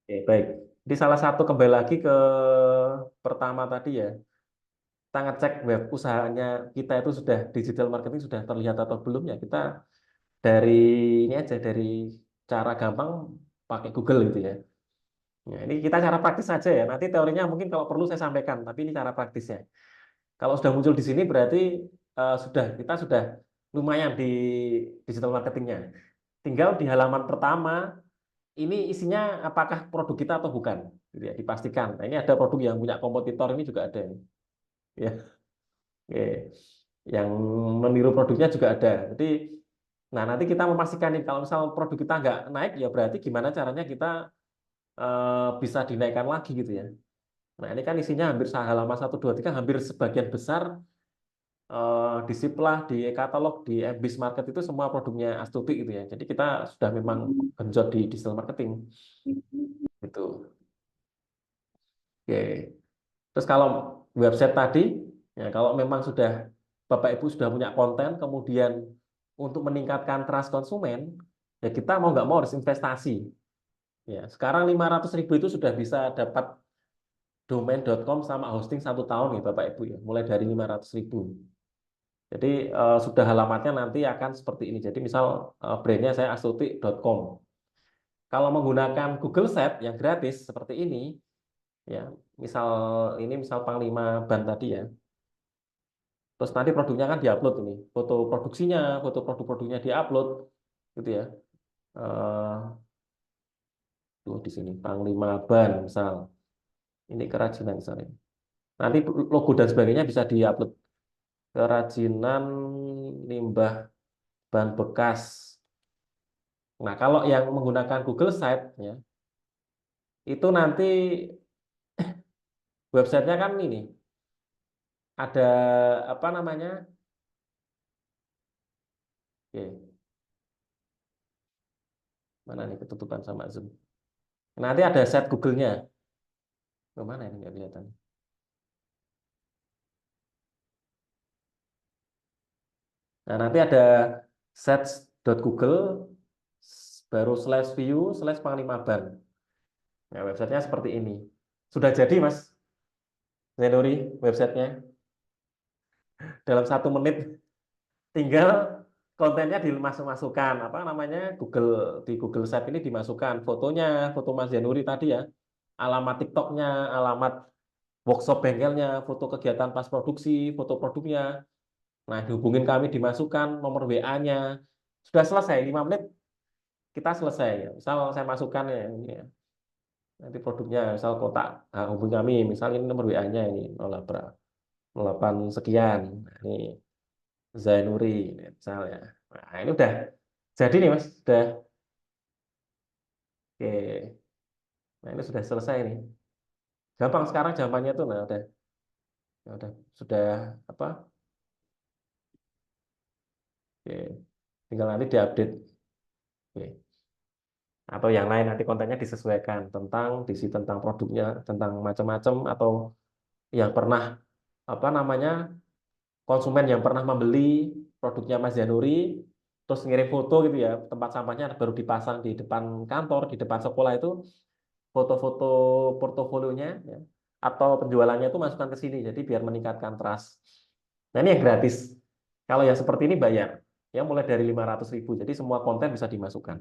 Oke, baik. Jadi salah satu kembali lagi ke pertama tadi ya, kita ngecek web usahanya kita itu sudah digital marketing sudah terlihat atau belum ya. Kita dari ini aja dari cara gampang pakai Google gitu ya. Ya, ini kita cara praktis saja ya. Nanti teorinya mungkin kalau perlu saya sampaikan, tapi ini cara praktisnya. Kalau sudah muncul di sini berarti kita sudah lumayan di digital marketingnya. Tinggal di halaman pertama ini isinya apakah produk kita atau bukan, gitu ya, dipastikan. Nah, ini ada produk yang punya kompetitor ini juga ada, ini, ya, oke. Yang meniru produknya juga ada. Jadi, nah nanti kita memastikan nih kalau misal produk kita nggak naik, ya berarti gimana caranya kita bisa dinaikkan lagi gitu ya. Nah ini kan isinya hampir halaman 1, 2, 3 hampir sebagian besar di Siplah, di e-katalog, di Bis Market itu semua produknya Astuti gitu ya. Jadi kita sudah memang genjot di digital marketing gitu. Oke. Terus kalau website tadi, ya kalau memang sudah Bapak Ibu sudah punya konten, kemudian untuk meningkatkan trust konsumen, ya kita mau nggak mau harus investasi. Ya, sekarang 500.000 itu sudah bisa dapat domain.com sama hosting 1 tahun nih Bapak Ibu ya, mulai dari 500.000. Jadi sudah alamatnya nanti akan seperti ini. Jadi misal brandnya saya astuti.com. Kalau menggunakan Google Set yang gratis seperti ini, ya misal ini misal Panglima Ban tadi ya. Terus nanti produknya kan diupload ini, foto produksinya, foto produk-produknya diupload, gitu ya. Eh, tuh di sini Panglima Ban misal, ini kerajinan misalnya. Nanti logo dan sebagainya bisa diupload. Kerajinan limbah ban bekas. Nah, kalau yang menggunakan Google Site ya, itu nanti websitenya kan ini ada apa namanya? Oke, mana nih ketutupan sama Zoom. Nanti ada set Google-nya. Kemana ini nggak kelihatan? Nah, nanti ada search.google baru slash view slash Panglima Ban. Nah, websitenya seperti ini. Sudah jadi, Mas Zenuri, websitenya. Dalam 1 menit tinggal kontennya dimasuk-masukkan. Apa namanya? Di Google Site ini dimasukkan fotonya, foto Mas Zenuri tadi ya. Alamat TikToknya, alamat workshop bengkelnya, foto kegiatan pas produksi, foto produknya. Nah, dihubungin kami dimasukkan nomor WA-nya. Sudah selesai 5 menit kita selesai ya. Misal saya masukkan ya, ini ya. Nanti produknya misal kotak hubungi kami, misal ini nomor WA-nya ini 08 sekian. Nah, ini Zainuri misalnya. Nah, ini udah jadi nih Mas, sudah oke. Nah, ini sudah selesai nih. Gampang sekarang jawabannya tuh nah udah sudah apa? Oke. Tinggal nanti diupdate. Oke. Atau yang lain nanti kontennya disesuaikan tentang tentang produknya, tentang macam-macam atau yang pernah apa namanya konsumen yang pernah membeli produknya Mas Januri terus ngirim foto gitu ya tempat sampahnya baru dipasang di depan kantor di depan sekolah itu foto-foto portofolionya ya, atau penjualannya itu masukkan ke sini jadi biar meningkatkan trust. Nah ini yang gratis. Kalau yang seperti ini bayar ya mulai dari 500.000 jadi semua konten bisa dimasukkan.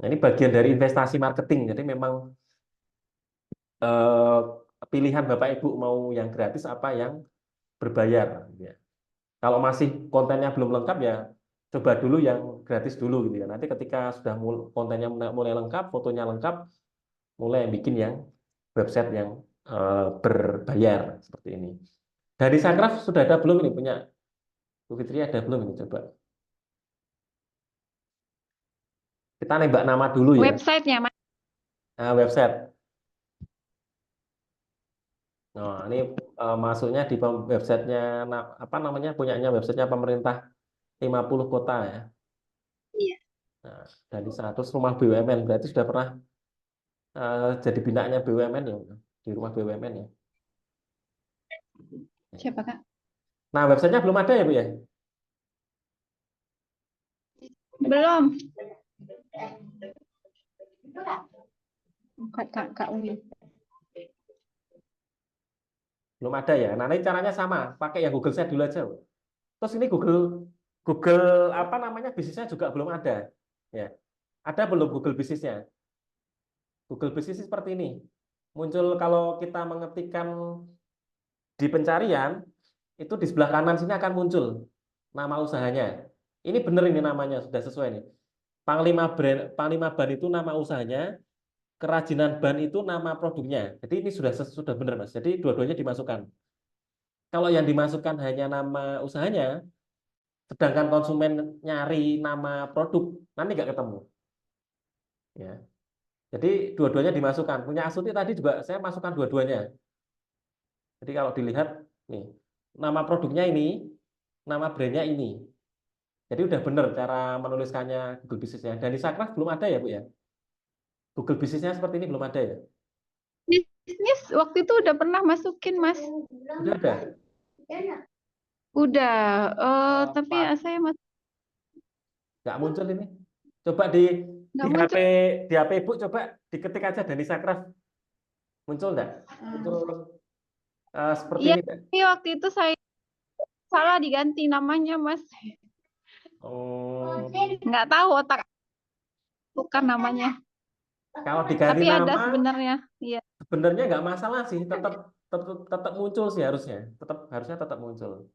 Nah ini bagian dari investasi marketing jadi memang eh, pilihan Bapak Ibu mau yang gratis apa yang berbayar ya. Kalau masih kontennya belum lengkap ya coba dulu yang gratis dulu gitu ya. Nanti ketika sudah kontennya mulai lengkap, fotonya lengkap, mulai bikin yang website yang berbayar seperti ini. Dari Sakraf sudah ada belum ini punya Bu Fitri ada belum ini coba. Kita nembak nama dulu ya. Websitenya, Mas. Nah, website. Nah, ini masuknya di websitenya apa namanya punyanya websitenya pemerintah 50 kota ya. Iya. Nah, dari 100 rumah BUMN berarti sudah pernah jadi binaannya BUMN ya, di rumah BUMN ya. Siapa, Kak? Nah, websitenya belum ada ya, Bu ya? Belum. Kak Uli. Belum ada ya. Nah, ini caranya sama, pakai yang Google Search dulu aja. Terus ini Google Google apa namanya bisnisnya juga belum ada. Ya. Ada belum Google bisnisnya? Google bisnis seperti ini. Muncul kalau kita mengetikkan di pencarian, itu di sebelah kanan sini akan muncul nama usahanya. Ini benar ini namanya, sudah sesuai nih. Panglima Ban itu nama usahanya, Kerajinan Ban itu nama produknya. Jadi ini sudah benar, Mas. Jadi dua-duanya dimasukkan. Kalau yang dimasukkan hanya nama usahanya, sedangkan konsumen nyari nama produk, nanti nggak ketemu. Ya. Jadi dua-duanya dimasukkan. Punya Astuti tadi juga saya masukkan dua-duanya. Jadi kalau dilihat nih, nama produknya ini, nama brandnya ini. Jadi udah benar cara menuliskannya Google Bisnisnya. Dan di Sakraf belum ada ya, Bu ya? Google Bisnisnya seperti ini belum ada ya? Bisnis waktu itu udah pernah masukin, Mas. Udah ada? Udah, tapi Pak, saya nggak muncul ini. Coba di nggak HP muncul. di HP Ibu coba diketik aja Dani Sakraf. Muncul nggak? Muncul seperti Iya, ini nggak? tapi waktu itu saya salah diganti namanya, Mas. Oh, Nggak tahu otak bukan namanya. kalau diganti Tapi ada nama, sebenarnya. Iya. sebenarnya nggak masalah sih. Tetap muncul sih harusnya. Harusnya tetap muncul.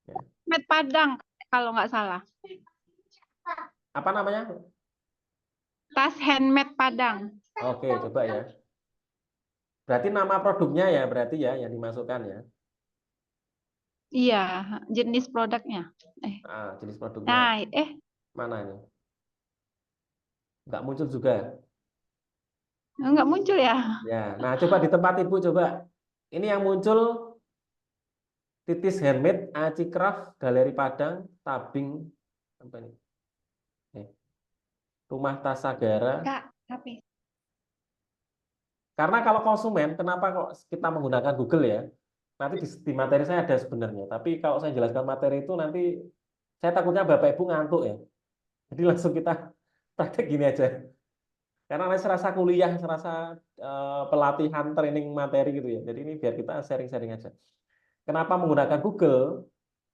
Ya. Handmade Padang kalau nggak salah. Apa namanya? Tas handmade Padang. Oke, coba ya. Berarti nama produknya ya, berarti ya yang dimasukkan ya. Iya, jenis produknya. Jenis produknya. Nah, Mana ini? Nggak muncul juga. nggak muncul ya. Ya, nah coba di tempat Ibu coba. Ini yang muncul Titis Handmade, Aci Craft, Galeri Padang, Tabing, apa ini? Rumah Tas Sagara. Kak, HP. Karena kalau konsumen, kenapa kok kita menggunakan Google ya? Nanti di materi saya ada sebenarnya. Tapi kalau saya jelaskan materi itu nanti saya takutnya Bapak Ibu ngantuk ya. Jadi langsung kita praktek gini aja. Karena nanti serasa kuliah, serasa pelatihan training materi gitu ya. Jadi ini biar kita sharing-sharing aja. Kenapa menggunakan Google?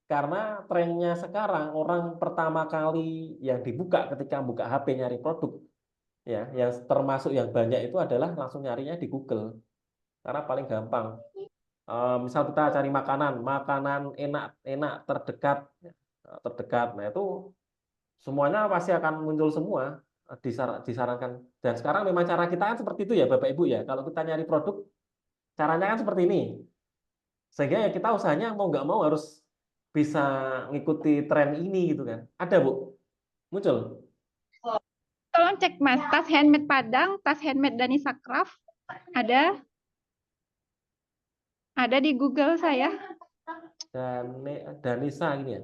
Karena trennya sekarang orang pertama kali yang dibuka ketika buka HP nyari produk ya, yang termasuk yang banyak itu adalah langsung nyarinya di Google. Karena paling gampang. Misal kita cari makanan, makanan enak-enak terdekat, terdekat. Nah itu semuanya pasti akan muncul semua disarankan. Dan sekarang memang cara kita kan seperti itu ya Bapak Ibu ya. Kalau kita nyari produk, caranya kan seperti ini. Sehingga ya kita usahanya mau nggak mau harus bisa ngikuti tren ini gitu kan. Ada Bu? Muncul? Tolong cek, Mas. Tas handmade Padang, tas handmade Danisa Craft. Ada di Google saya. Danisa ini ya.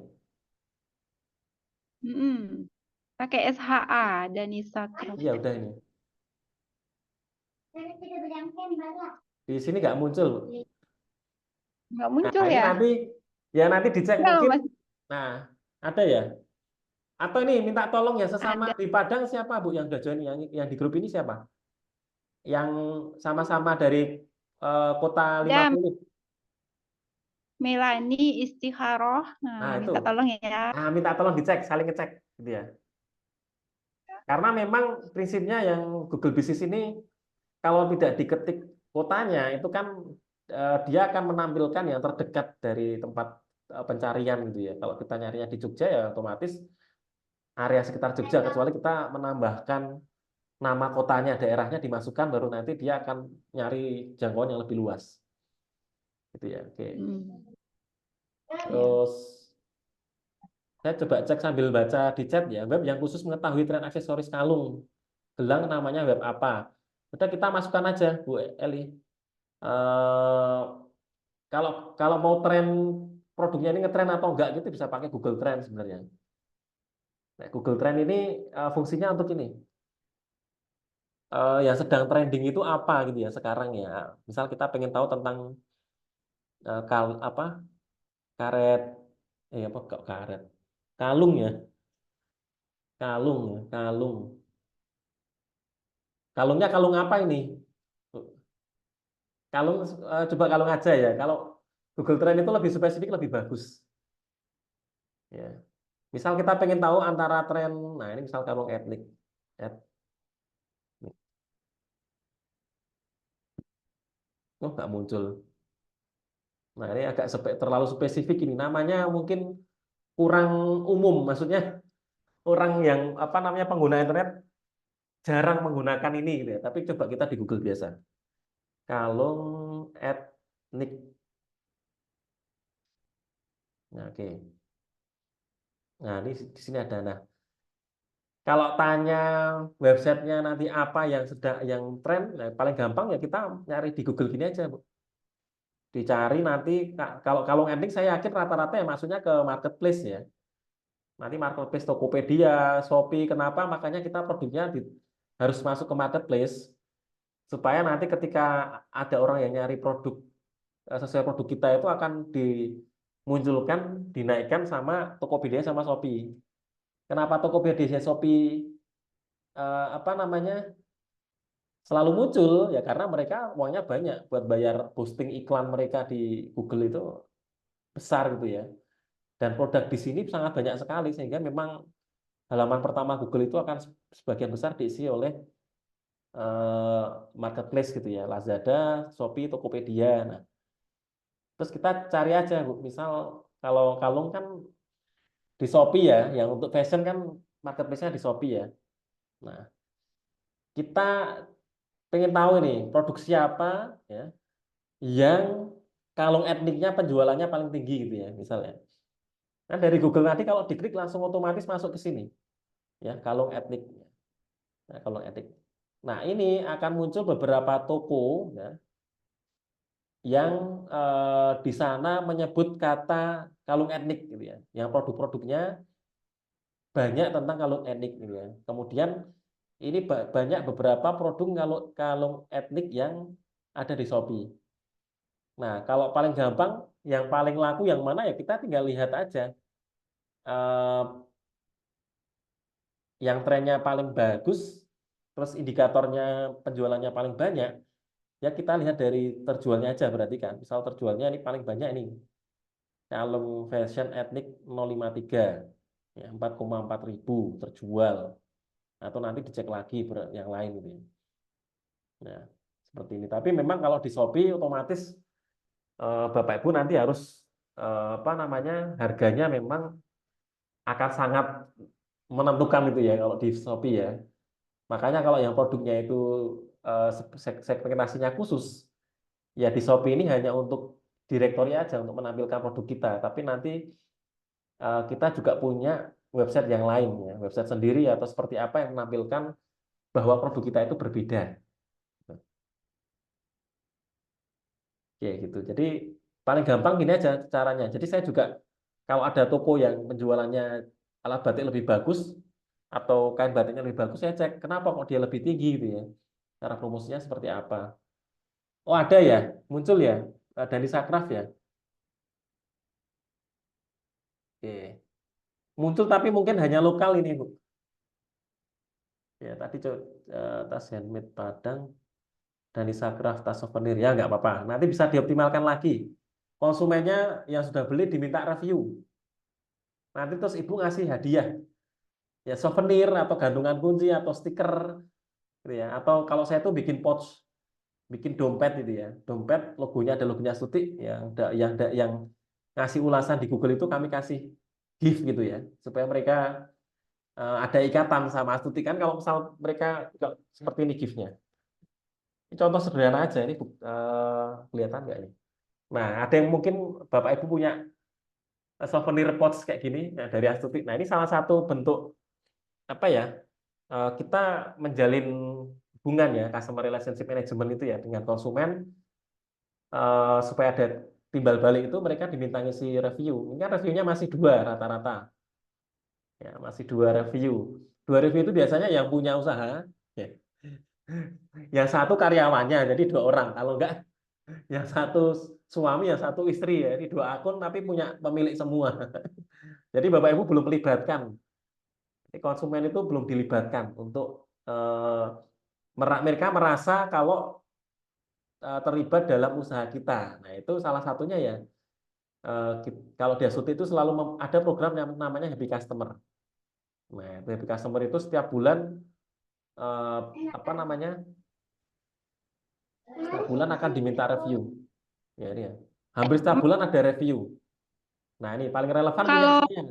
Pakai SHA Danisa Craft. Iya udah ini. Di sini nggak muncul. Nggak Nah muncul ini ya? nanti dicek Enggak, mungkin. Mas. Nah ada ya. Atau ini minta tolong ya sesama Ada. di Padang siapa Bu yang udah join yang di grup ini siapa? Yang sama-sama dari kota Ada 50. Melani Istiharoh. Nah Nah, itu. minta tolong ya. Nah minta tolong dicek, saling ngecek gitu ya. Karena memang prinsipnya yang Google Business ini kalau tidak diketik kotanya itu kan dia akan menampilkan yang terdekat dari tempat pencarian gitu ya. Kalau kita nyarinya di Jogja ya otomatis area sekitar Jogja kecuali kita menambahkan nama kotanya, daerahnya dimasukkan baru nanti dia akan nyari jangkauan yang lebih luas. Gitu ya. Oke. Ya. Terus saya coba cek sambil baca di chat ya, web yang khusus mengetahui tren aksesoris kalung. Gelang namanya web apa? Udah kita masukkan aja, Bu Eli. Eh, kalau kalau mau tren produknya ini ngetren atau enggak gitu bisa pakai Google Trend sebenarnya. Nah, Google Trend ini fungsinya untuk ini. Yang sedang trending itu apa gitu ya sekarang ya. Misal kita pengen tahu tentang apa karet, apa kok karet, kalung ya, kalung ya, kalung. Kalungnya kalung apa ini? Coba kalung aja ya. Kalau Google Trend itu lebih spesifik, lebih bagus. Ya. Misal kita pengen tahu antara tren, nah ini misal kalung etnik. Oh, nggak muncul. Nah, ini agak terlalu spesifik ini. Namanya mungkin kurang umum, maksudnya orang yang apa namanya pengguna internet jarang menggunakan ini gitu ya. Tapi coba kita di Google biasa. Kalung etnik. Nah, oke. Nah, ini di sini ada. Nah, kalau tanya websitenya nanti apa yang sedang yang tren, nah, paling gampang ya kita nyari di Google gini aja, Bu. Dicari nanti kalau kalung etnik saya yakin rata-rata ya maksudnya ke marketplace ya. Nanti marketplace Tokopedia, Shopee, kenapa? Makanya kita produknya harus masuk ke marketplace supaya nanti ketika ada orang yang nyari produk sesuai produk kita itu akan dimunculkan, dinaikkan sama Tokopedia sama Shopee. Kenapa Tokopedia, Shopee apa namanya selalu muncul ya karena mereka uangnya banyak buat bayar posting iklan mereka di Google itu besar gitu ya. Dan produk di sini sangat banyak sekali sehingga memang halaman pertama Google itu akan sebagian besar diisi oleh eh, marketplace gitu ya, Lazada, Shopee, Tokopedia. Nah, terus kita cari aja, Bu. Misal kalau kalung kan di Shopee ya, yang untuk fashion kan marketplace-nya di Shopee ya. Nah, kita pengen tahu nih produk siapa ya yang kalung etniknya penjualannya paling tinggi gitu ya, misalnya. Kan dari Google nanti kalau diklik langsung otomatis masuk ke sini ya, kalung etnik. Nah, kalung etnik. Nah, ini akan muncul beberapa toko ya, yang di sana menyebut kata kalung etnik gitu ya, yang produk-produknya banyak tentang kalung etnik gitu ya. Kemudian ini banyak beberapa produk kalung kalung etnik yang ada di Shopee. Nah, kalau paling gampang, yang paling laku yang mana ya kita tinggal lihat aja. Eh, yang trennya paling bagus, terus indikatornya penjualannya paling banyak, ya kita lihat dari terjualnya aja berarti kan. Misal terjualnya ini paling banyak ini. Kalung fashion etnik 053 ya 4,4 ribu terjual atau nanti dicek lagi yang lain gitu ya. Nah, seperti ini. Tapi memang kalau di Shopee otomatis Bapak Ibu nanti harus apa namanya harganya memang akan sangat menentukan itu ya kalau di Shopee ya. Makanya kalau yang produknya itu segmentasinya khusus, ya di Shopee ini hanya untuk direktory aja untuk menampilkan produk kita. Tapi nanti kita juga punya website yang lain ya, website sendiri atau seperti apa yang menampilkan bahwa produk kita itu berbeda. Ya gitu. Jadi paling gampang gini aja caranya. Jadi saya juga kalau ada toko yang penjualannya alat batik lebih bagus atau kain batiknya lebih bagus, saya cek kenapa kok dia lebih tinggi gitu ya. Cara promosinya seperti apa. Oh ada ya, muncul ya, Dani Sakraf ya. Oke. Muncul tapi mungkin hanya lokal ini Bu. Ya tadi tas handmade Padang, Dani Sakraf, tas souvenir ya nggak apa-apa. Nanti bisa dioptimalkan lagi. Konsumennya yang sudah beli diminta review. Nanti terus ibu ngasih hadiah, ya souvenir atau gantungan kunci atau stiker, gitu ya. Atau kalau saya tuh bikin pouch, bikin dompet gitu ya. Dompet logonya ada logonya Stuti, yang ngasih ulasan di Google itu kami kasih gift gitu ya, supaya mereka ada ikatan sama Stuti kan. Kalau misal mereka juga seperti ini giftnya. Ini contoh sederhana aja ini kelihatan nggak ini? Nah, ada yang mungkin Bapak Ibu punya souvenir pouch kayak gini ya, dari Astuti. Nah, ini salah satu bentuk apa ya? Kita menjalin hubungan ya, customer relationship management itu ya dengan konsumen supaya ada timbal balik itu mereka diminta ngisi review. Ini kan reviewnya masih dua rata-rata, ya masih dua review. Dua review itu biasanya yang punya usaha, ya. Yang satu karyawannya, jadi dua orang. Kalau enggak, yang satu suami, yang satu istri ya. Ini dua akun tapi punya pemilik semua. Jadi Bapak Ibu belum melibatkan, konsumen itu belum dilibatkan untuk mereka merasa kalau terlibat dalam usaha kita. Nah, itu salah satunya ya. Kalau di Asuti itu selalu ada program yang namanya Happy Customer. Nah, Happy Customer itu setiap bulan apa namanya? Setiap bulan akan diminta review. Ya, ini ya. Hampir setiap bulan ada review. Nah, ini paling relevan punya Kalau saya.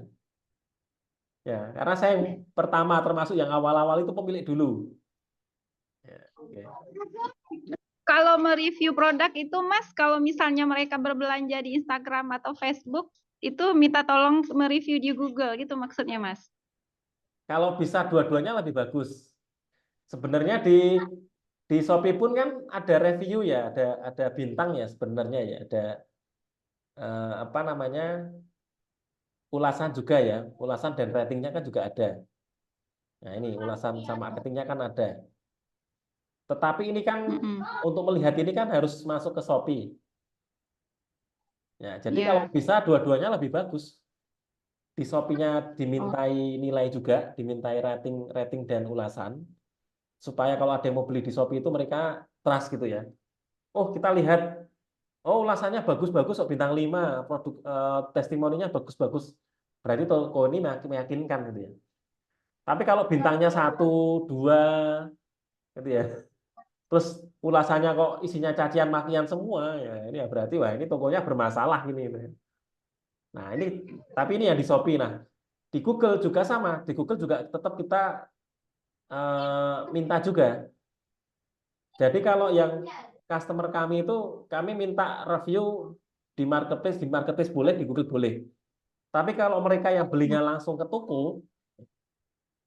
Ya, karena saya yang pertama termasuk yang awal-awal itu pemilik dulu. Ya, oke. kalau mereview produk itu Mas, kalau misalnya mereka berbelanja di Instagram atau Facebook, itu minta tolong mereview di Google gitu maksudnya Mas. Kalau bisa dua-duanya lebih bagus. Sebenarnya di Shopee pun kan ada review ya, ada bintang ya sebenarnya ya, ada apa namanya ulasan juga ya, ulasan dan ratingnya kan juga ada. Nah ini ulasan sama marketingnya kan ada. Tetapi ini kan Mm-mm. untuk melihat ini kan harus masuk ke Shopee. Ya, jadi kalau Ya. bisa dua-duanya lebih bagus. Di Shopee-nya Oh. dimintai nilai juga, dimintai rating, rating dan ulasan, supaya kalau ada yang mau beli di Shopee itu mereka trust gitu ya. Oh kita lihat, oh ulasannya bagus-bagus, oh, bintang 5 produk testimoninya bagus-bagus. Berarti toko ini meyakinkan gitu ya. Tapi kalau bintangnya 1, 2 gitu ya, terus ulasannya kok isinya cacian makian semua, ya ini ya berarti wah ini tokonya bermasalah ini. Gitu ya. Nah ini, tapi ini yang di Shopee. Nah di Google juga sama, di Google juga tetap kita minta juga. Jadi kalau yang customer kami itu kami minta review di marketplace boleh, di Google boleh. Tapi kalau mereka yang belinya langsung ke toko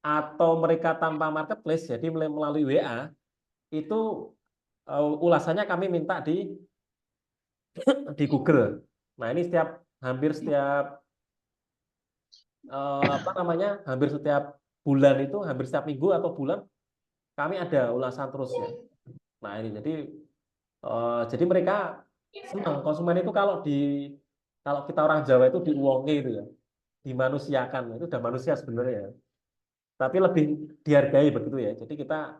atau mereka tanpa marketplace, jadi melalui WA, itu ulasannya kami minta di Google. Nah ini hampir setiap apa namanya, hampir setiap bulan itu, hampir setiap minggu atau bulan kami ada ulasan terus ya. Nah ini jadi mereka senang konsumen itu kalau kita orang Jawa itu diuongi itu ya, dimanusiakan itu udah manusia sebenarnya ya. Tapi lebih dihargai begitu ya. Jadi kita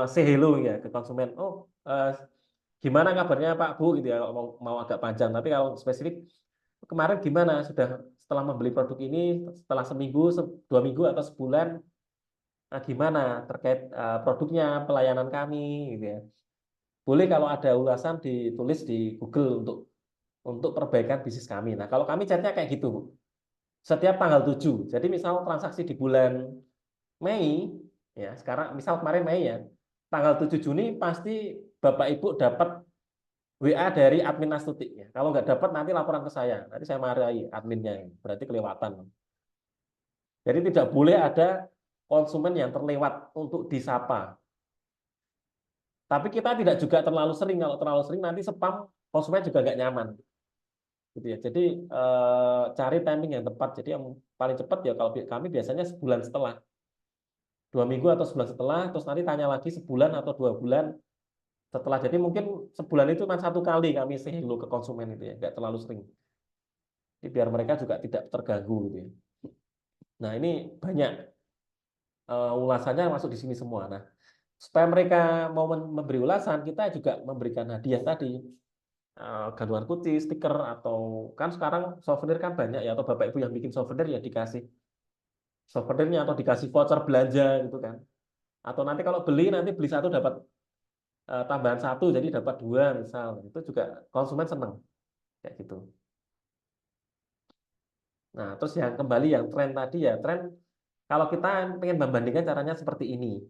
say hello ya ke konsumen. Oh, gimana kabarnya Pak Bu gitu ya. Kalau mau agak panjang. Tapi kalau spesifik kemarin gimana? Sudah setelah membeli produk ini setelah seminggu, 2 minggu atau sebulan, gimana terkait produknya, pelayanan kami gitu ya. Boleh kalau ada ulasan ditulis di Google untuk perbaikan bisnis kami. Nah, kalau kami chatnya kayak gitu, Bu. Setiap tanggal 7. Jadi misal transaksi di bulan Mei, ya sekarang misal kemarin Mei ya, tanggal 7 Juni pasti Bapak Ibu dapat WA dari admin Astuti. Ya. Kalau nggak dapat nanti laporan ke saya. Nanti saya marahi adminnya, berarti kelewatan. Jadi tidak boleh ada konsumen yang terlewat untuk disapa. Tapi kita tidak juga terlalu sering. Kalau terlalu sering nanti spam konsumen juga nggak nyaman. Gitu ya. Jadi cari timing yang tepat. Jadi yang paling cepat ya kalau kami biasanya sebulan setelah, 2 minggu atau sebulan setelah, terus nanti tanya lagi sebulan atau 2 bulan setelah. Jadi mungkin sebulan itu cuma 1 kali kami say hello ke konsumen itu ya, nggak terlalu sering. Jadi biar mereka juga tidak terganggu gitu ya. Nah ini banyak ulasannya masuk di sini semua. Nah supaya mereka mau memberi ulasan, kita juga memberikan hadiah tadi. Gantungan kunci, stiker, atau kan sekarang souvenir kan banyak ya, atau Bapak Ibu yang bikin souvenir ya dikasih souvenirnya atau dikasih voucher belanja gitu kan. Atau nanti kalau nanti beli satu dapat tambahan satu jadi dapat dua misal. Itu juga konsumen senang kayak gitu. Nah, terus yang kembali yang tren tadi ya, tren kalau kita pengen membandingkan caranya seperti ini.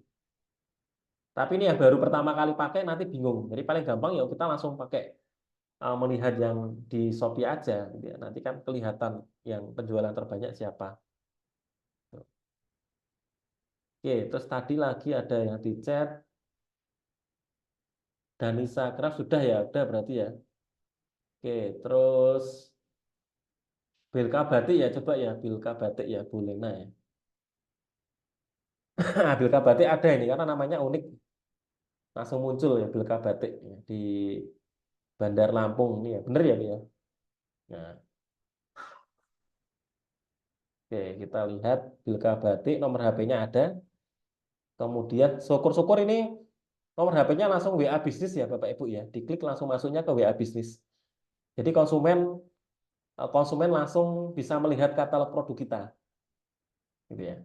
Tapi ini yang baru pertama kali pakai nanti bingung. Jadi paling gampang ya kita langsung pakai melihat yang di Shopee aja gitu ya. Nanti kan kelihatan yang penjualan terbanyak siapa. Oke, terus tadi lagi ada yang di chat Danisa Craft sudah ya, udah berarti ya. Oke, terus Bilka Batik ya, coba ya Bilka Batik ya, Bu Lena ya. Bilka Batik ada ini karena namanya unik, langsung muncul ya Bilka Batik ya, di Bandar Lampung ini ya, bener ya Bu ya. Nah, oke kita lihat Bilka Batik nomor HP-nya ada. Kemudian syukur-syukur ini Nomor HP-nya langsung WA bisnis ya Bapak Ibu ya. Diklik langsung masuknya ke WA bisnis. Jadi konsumen langsung bisa melihat katalog produk kita, gitu ya.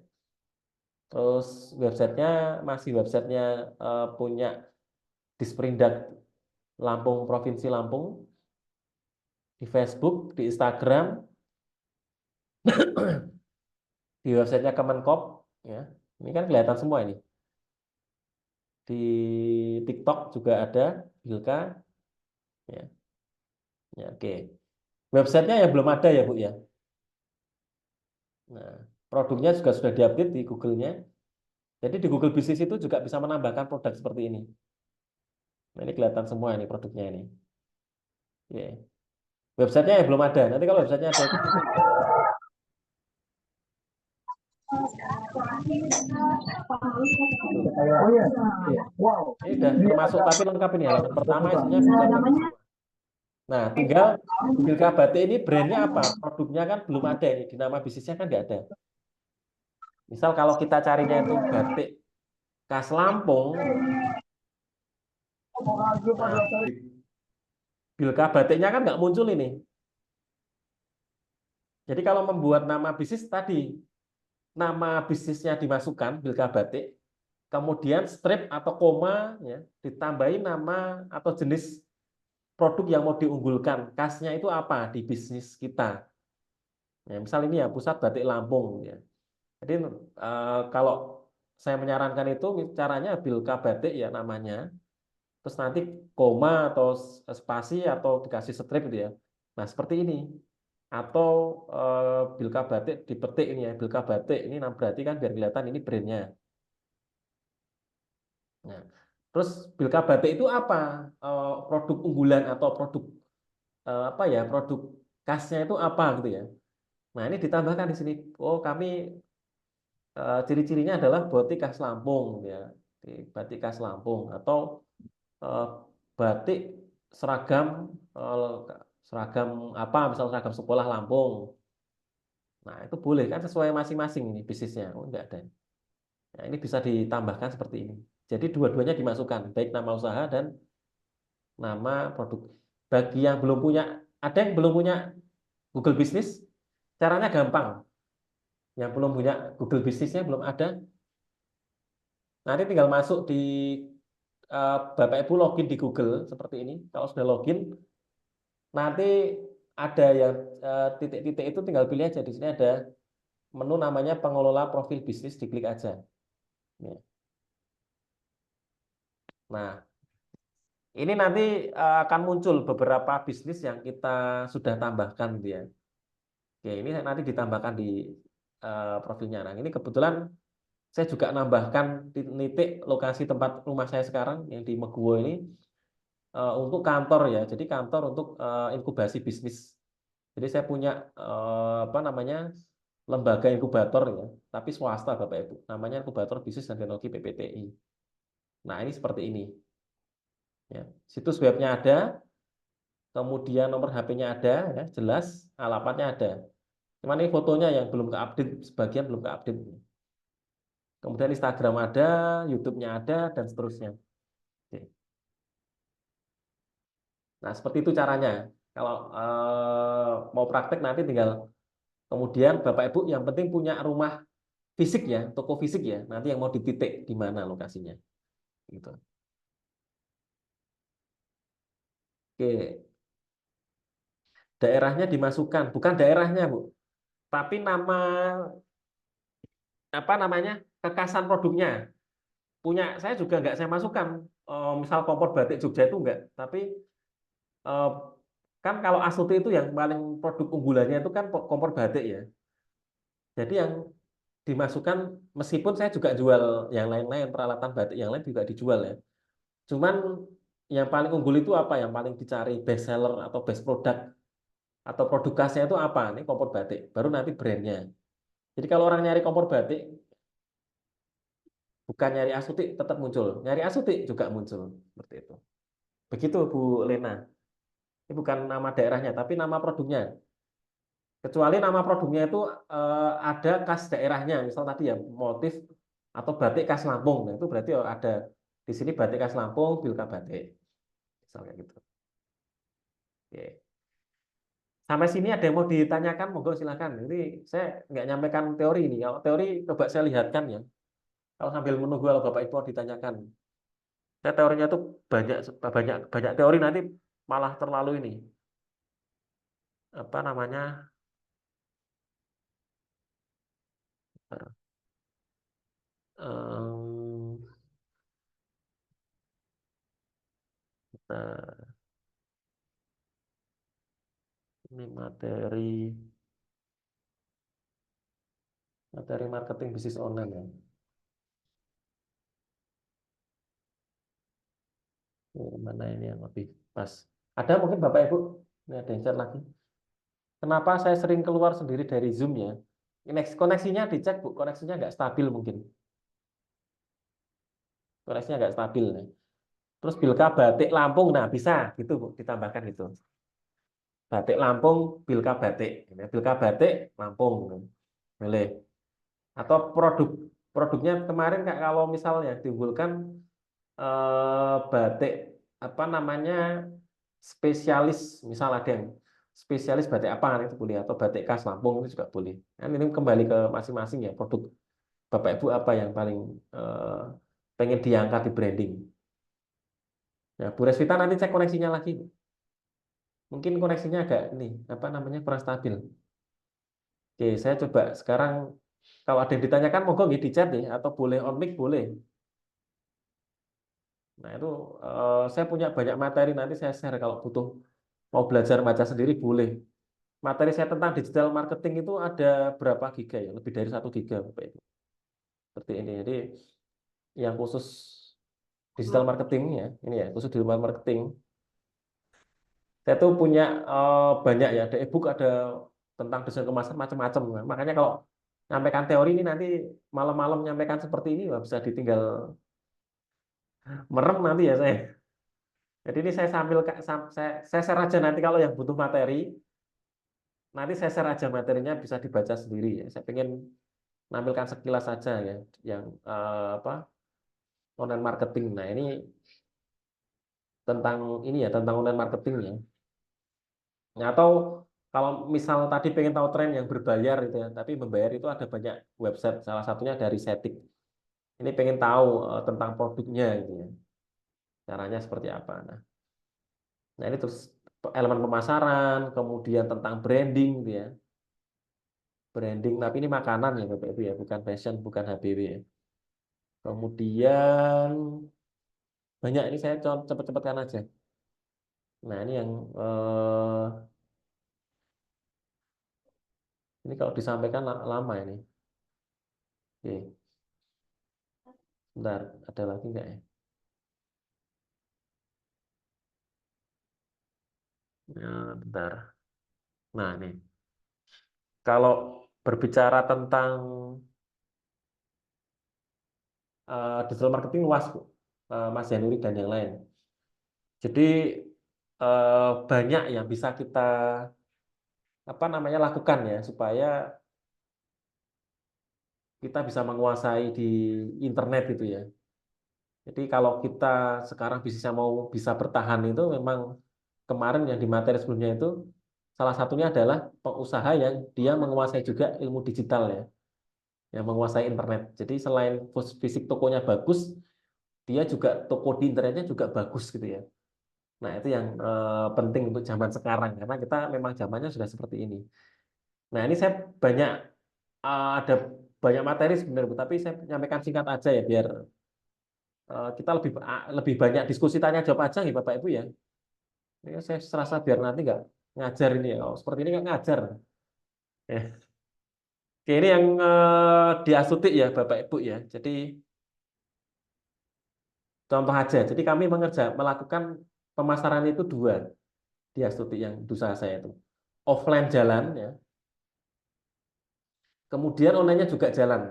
Terus websitenya masih websitenya punya Disperindak Lampung Provinsi Lampung, di Facebook, di Instagram, di websitenya Kemenkop, ya. Ini kan kelihatan semua ini. Di TikTok juga ada Bilka, ya. Ya, oke. Websitenya ya belum ada ya Bu ya. Nah, produknya juga sudah diupdate di Google-nya. Jadi di Google Bisnis itu juga bisa menambahkan produk seperti ini. Nah, ini kelihatan semua ini produknya ini. Ya. Websitenya ya belum ada. Nanti kalau websitenya ada itu nanti. Tuh. Oh iya. Wow. Ini udah termasuk tapi lengkap ini halaman pertama isinya bisa bagus semua. Nah, tinggal Bilka Batik ini brandnya apa? Produknya kan belum ada ini. Di nama bisnisnya kan nggak ada. Misal kalau kita carinya itu batik khas Lampung, nah, Bilka Batiknya kan nggak muncul ini. Jadi kalau membuat nama bisnis tadi, nama bisnisnya dimasukkan Bilka Batik, kemudian strip atau koma ya, ditambahin nama atau jenis produk yang mau diunggulkan. Khasnya itu apa di bisnis kita? Ya, misal ini ya Pusat Batik Lampung ya. Jadi kalau saya menyarankan itu caranya Bilka Batik ya namanya, terus nanti koma atau spasi atau dikasih strip gitu ya. Nah seperti ini. Atau Bilka Batik dipetik ini ya, Bilka Batik ini berarti kan biar kelihatan ini brandnya. Nah, terus Bilka Batik itu apa? Produk unggulan atau produk apa ya? Produk khasnya itu apa gitu ya? Nah ini ditambahkan di sini. Oh kami ciri-cirinya adalah batik khas Lampung gitu ya. Batik khas Lampung atau eh, batik seragam eh, seragam apa? Misal seragam sekolah Lampung. Nah itu boleh kan sesuai masing-masing ini bisnisnya. Oh enggak ada. Nah, ini bisa ditambahkan seperti ini. Jadi dua-duanya dimasukkan, baik nama usaha dan nama produk. Bagi yang belum punya, ada yang belum punya Google Bisnis, caranya gampang. Yang belum punya Google Bisnisnya belum ada, nanti tinggal masuk di Bapak Ibu login di Google seperti ini. Kalau sudah login, nanti ada yang titik-titik itu tinggal pilih aja. Di sini ada menu namanya pengelola profil bisnis, diklik aja. Nah, ini nanti akan muncul beberapa bisnis yang kita sudah tambahkan gitu ya. Oke, ini nanti ditambahkan di profilnya. Nah, ini kebetulan saya juga nambahkan titik lokasi tempat rumah saya sekarang yang di Meguwo ini untuk kantor ya. Jadi kantor untuk inkubasi bisnis. Jadi saya punya apa namanya lembaga inkubator ya, tapi swasta Bapak Ibu. Namanya Inkubator Bisnis dan Teknologi PPTI. Nah, ini seperti ini. Ya. Situs webnya ada, kemudian nomor HP-nya ada, ya, jelas, alamatnya ada. Cuman ini fotonya yang belum ke-update, sebagian belum ke-update. Kemudian Instagram ada, YouTube-nya ada, dan seterusnya. Oke. Nah, seperti itu caranya. Kalau mau praktek nanti tinggal kemudian Bapak Ibu yang penting punya rumah fisik ya, toko fisik ya. Nanti yang mau dititik di mana lokasinya. Gitu. Oke, daerahnya dimasukkan, bukan daerahnya, Bu, tapi nama apa namanya? Kekasan produknya. Punya saya juga nggak saya masukkan. Misal kompor batik Jogja itu enggak, tapi eh, kan kalau Asuti itu yang paling produk unggulannya itu kan kompor batik ya. Jadi yang dimasukkan meskipun saya juga jual yang lain-lain peralatan batik yang lain juga dijual ya. Cuman yang paling unggul itu apa? Yang paling dicari best seller atau best product atau produk khasnya itu apa? Ini kompor batik. Baru nanti brandnya. Jadi kalau orang nyari kompor batik bukan nyari Asuti tetap muncul. Nyari Asuti juga muncul seperti itu. Begitu Bu Lena. Ini bukan nama daerahnya, tapi nama produknya. Kecuali nama produknya itu ada khas daerahnya, misal tadi ya motif atau batik khas Lampung. Nah, itu berarti ada Di sini batik khas Lampung, Bilka batik. Misalnya gitu. Oke. Sampai sini ada yang mau ditanyakan, monggo silakan. Ini saya nggak nyampaikan teori ini. Kalau teori coba saya lihatkan ya. Kalau sambil menunggu kalau Bapak Ibu mau ditanyakan. Saya teorinya tuh banyak banyak banyak teori nanti malah terlalu ini. Apa namanya? Em, nah, ini materi marketing bisnis online ya. Mana ini yang lebih pas? Ada mungkin Bapak Ibu? Ini ada yang chat lagi. Kenapa saya sering keluar sendiri dari Zoom ya? Ini koneksinya dicek Bu, koneksinya nggak stabil mungkin. Koneksinya nggak stabil. Ya. Terus Bilka batik Lampung, nah bisa gitu Bu, ditambahkan itu. Batik Lampung, Bilka batik. Bilka batik Lampung, boleh. Atau produknya kemarin kalau misalnya diunggulkan batik apa namanya spesialis, misal ada yang spesialis batik apa itu boleh, atau batik khas Lampung itu juga boleh. Kan ini kembali ke masing-masing ya, produk Bapak Ibu apa yang paling pengen diangkat di branding. Ya, Bu Resvita nanti cek koneksinya lagi. Mungkin koneksinya agak ini apa namanya kurang stabil. Oke, saya coba sekarang kalau ada yang ditanyakan monggo nggih di chat nih atau boleh on mic boleh. Nah, itu saya punya banyak materi nanti saya share kalau butuh mau belajar baca sendiri boleh. Materi saya tentang digital marketing itu ada berapa giga ya? Lebih dari 1 giga Bapak Ibu. Seperti ini. Jadi yang khusus digital marketing ya, ini ya, khusus digital marketing. Saya tuh punya banyak ya, ada e-book, ada tentang desain kemasan macam-macam. Makanya kalau nyampaikan teori ini nanti malam-malam nyampaikan seperti ini wah, bisa ditinggal merem nanti ya saya. Jadi ini saya sambil saya share aja nanti kalau yang butuh materi, nanti saya share aja materinya bisa dibaca sendiri ya. Saya pengen menampilkan sekilas saja ya yang apa online marketing. Nah, ini tentang ini ya, tentang online marketing ya. Nah, atau kalau misal tadi pengen tahu tren yang berbayar itu ya, tapi membayar itu ada banyak website, salah satunya dari Setik. Ini pengen tahu tentang produknya gitu ya. Caranya seperti apa. Nah, ini terus elemen pemasaran, kemudian tentang branding gitu ya. Branding, tapi ini makanan ya Bapak Ibu ya, bukan fashion, bukan HBW ya. Kemudian banyak ini saya cepet-cepetkan aja. Nah, ini yang ini kalau disampaikan lama ini. Oke, bentar, ada lagi enggak ya? Ya, bentar. Nah, ini kalau berbicara tentang digital marketing luas, Bu. Mas Januri dan yang lain. Jadi banyak yang bisa kita apa namanya lakukan ya supaya kita bisa menguasai di internet gitu ya. Jadi kalau kita sekarang bisnisnya mau bisa bertahan itu memang kemarin yang di materi sebelumnya itu salah satunya adalah pengusaha yang dia menguasai juga ilmu digital ya, yang menguasai internet. Jadi selain fisik tokonya bagus, dia juga toko di internetnya juga bagus gitu ya. Nah, itu yang penting untuk zaman sekarang karena kita memang zamannya sudah seperti ini. Nah, ini saya banyak ada banyak materi sebenarnya, Bu, tapi saya menyampaikan singkat aja ya biar kita lebih banyak diskusi tanya jawab aja nih Bapak Ibu ya. Ini saya serasa biar nanti nggak ngajar ini ya. Oh, seperti ini nggak ngajar. Ya. Oke, ini yang di Astuti ya Bapak Ibu ya. Jadi contoh aja. Jadi kami melakukan pemasaran itu dua di Astuti yang di usaha saya itu. Offline jalan ya. Kemudian online-nya juga jalan.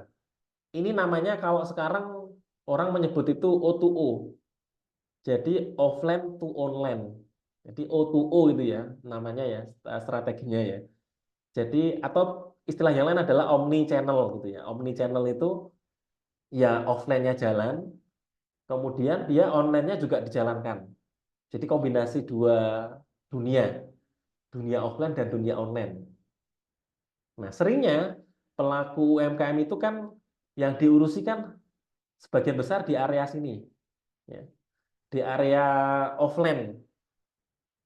Ini namanya kalau sekarang orang menyebut itu O2O. Jadi offline to online. Jadi O2O itu ya namanya ya strateginya ya. Jadi atau istilah yang lain adalah omni channel gitu ya. Omni channel itu ya offline-nya jalan, kemudian dia online-nya juga dijalankan. Jadi kombinasi dua dunia, dunia offline dan dunia online. Nah, seringnya pelaku UMKM itu kan yang diurusi kan sebagian besar di area sini, ya, di area offline.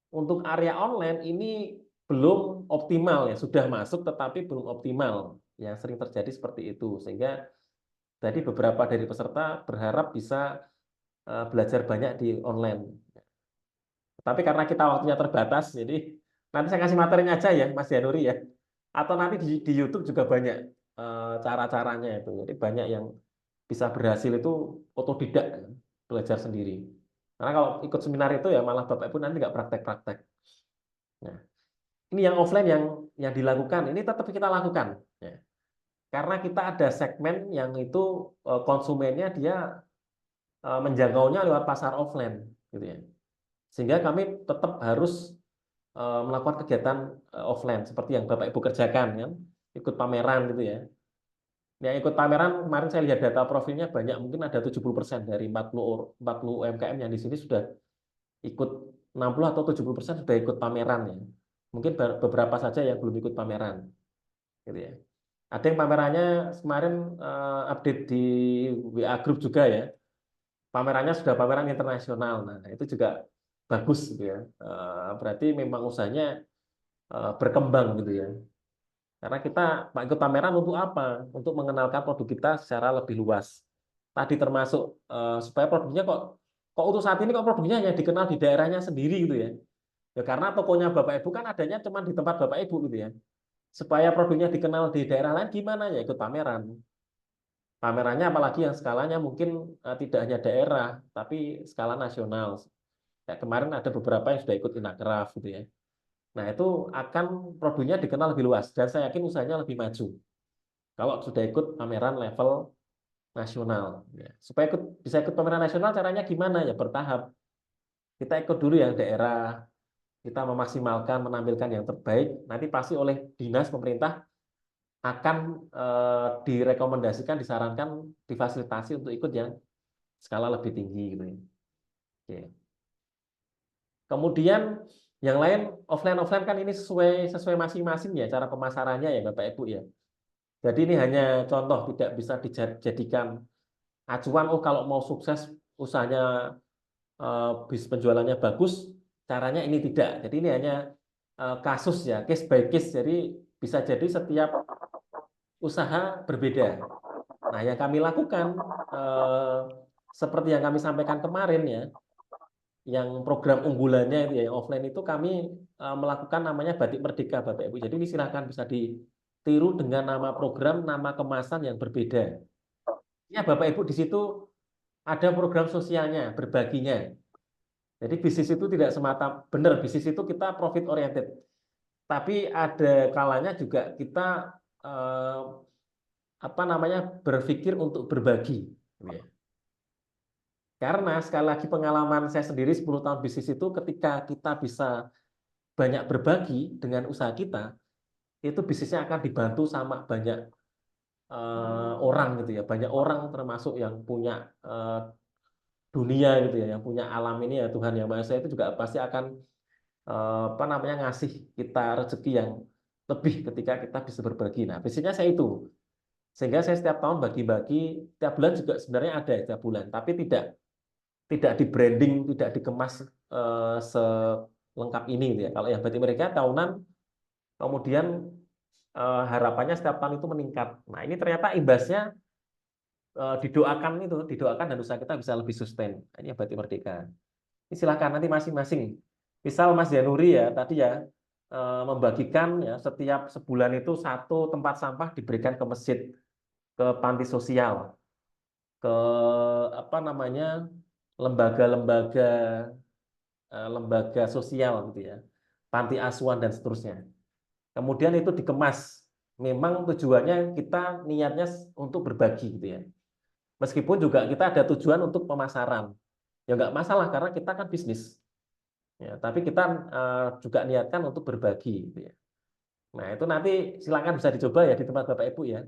Untuk area online ini belum optimal ya, sudah masuk tetapi belum optimal. Yang sering terjadi seperti itu. Sehingga tadi beberapa dari peserta berharap bisa belajar banyak di online. Tapi karena kita waktunya terbatas, jadi nanti saya kasih materinya aja ya, Mas Yanuri ya. Atau nanti di YouTube juga banyak cara-caranya itu. Jadi banyak yang bisa berhasil itu otodidak, belajar sendiri. Karena kalau ikut seminar itu ya malah Bapak Ibu nanti nggak praktek-praktek. Nah, ini yang offline yang dilakukan, ini tetap kita lakukan. Ya. Karena kita ada segmen yang itu konsumennya dia menjangkaunya lewat pasar offline, gitu ya. Sehingga kami tetap harus melakukan kegiatan offline seperti yang Bapak Ibu kerjakan kan, ikut pameran gitu ya. Yang ikut pameran kemarin saya lihat data profilnya banyak, mungkin ada 70% dari 40 UMKM yang di sini sudah ikut, 60 atau 70% sudah ikut pameran ya. Mungkin beberapa saja yang belum ikut pameran gitu ya. Ada yang pamerannya kemarin update di WA Group juga ya. Pamerannya sudah pameran internasional. Nah, itu juga bagus gitu ya. Berarti memang usahanya berkembang gitu ya. Karena kita ikut pameran untuk apa? Untuk mengenalkan produk kita secara lebih luas. Tadi termasuk supaya produknya kok untuk saat ini kok produknya hanya dikenal di daerahnya sendiri gitu ya. Ya karena tokonya Bapak Ibu kan adanya cuma di tempat Bapak Ibu gitu ya. Supaya produknya dikenal di daerah lain gimana ya ikut pameran. Pamerannya apalagi yang skalanya mungkin tidak hanya daerah, tapi skala nasional. Kayak kemarin ada beberapa yang sudah ikut Inakraf gitu ya. Nah, itu akan produknya dikenal lebih luas dan saya yakin usahanya lebih maju kalau sudah ikut pameran level nasional. Ya. Supaya bisa ikut pameran nasional caranya gimana ya, bertahap. Kita ikut dulu yang daerah, kita memaksimalkan menampilkan yang terbaik. Nanti pasti oleh dinas pemerintah akan direkomendasikan, disarankan, difasilitasi untuk ikut yang skala lebih tinggi gitu ya. Oke. Kemudian yang lain offline kan ini sesuai masing-masing ya cara pemasarannya ya Bapak Ibu ya. Jadi ini hanya contoh, tidak bisa dijadikan acuan. Oh kalau mau sukses usahanya bis penjualannya bagus, caranya ini tidak. Jadi ini hanya kasus ya, case by case. Jadi bisa jadi setiap usaha berbeda. Nah, yang kami lakukan seperti yang kami sampaikan kemarin ya, yang program unggulannya itu ya, yang offline itu kami melakukan namanya Batik Merdeka Bapak Ibu. Jadi ini silakan bisa ditiru dengan nama program, nama kemasan yang berbeda. Ya Bapak Ibu di situ ada program sosialnya, berbaginya. Jadi bisnis itu tidak semata benar, bisnis itu kita profit oriented. Tapi ada kalanya juga kita berpikir untuk berbagi. Ya. Karena sekali lagi pengalaman saya sendiri 10 tahun bisnis itu ketika kita bisa banyak berbagi dengan usaha kita, itu bisnisnya akan dibantu sama banyak orang gitu ya. Banyak orang termasuk yang punya dunia gitu ya, yang punya alam ini ya Tuhan Yang Maha Esa itu juga pasti akan ngasih kita rezeki yang lebih ketika kita bisa berbagi. Nah, bisnisnya saya itu. Sehingga saya setiap tahun bagi-bagi, tiap bulan juga sebenarnya ada ya, tiap bulan, tapi tidak di branding, tidak dikemas selengkap ini gitu ya. Kalau yang berarti mereka tahunan, kemudian harapannya setiap tahun itu meningkat. Nah, ini ternyata imbasnya didoakan dan usaha kita bisa lebih sustain. Nah, ini yang berarti merdeka. Ini silakan nanti masing-masing. Misal Mas Yanuri ya tadi ya membagikan ya setiap sebulan itu satu tempat sampah diberikan ke masjid, ke panti sosial, ke lembaga-lembaga lembaga sosial gitu ya, panti asuhan dan seterusnya. Kemudian itu dikemas. Memang tujuannya kita niatnya untuk berbagi gitu ya. Meskipun juga kita ada tujuan untuk pemasaran. Ya nggak masalah karena kita kan bisnis. Ya, tapi kita juga niatkan untuk berbagi gitu ya. Nah, itu nanti silakan bisa dicoba ya di tempat Bapak Ibu ya.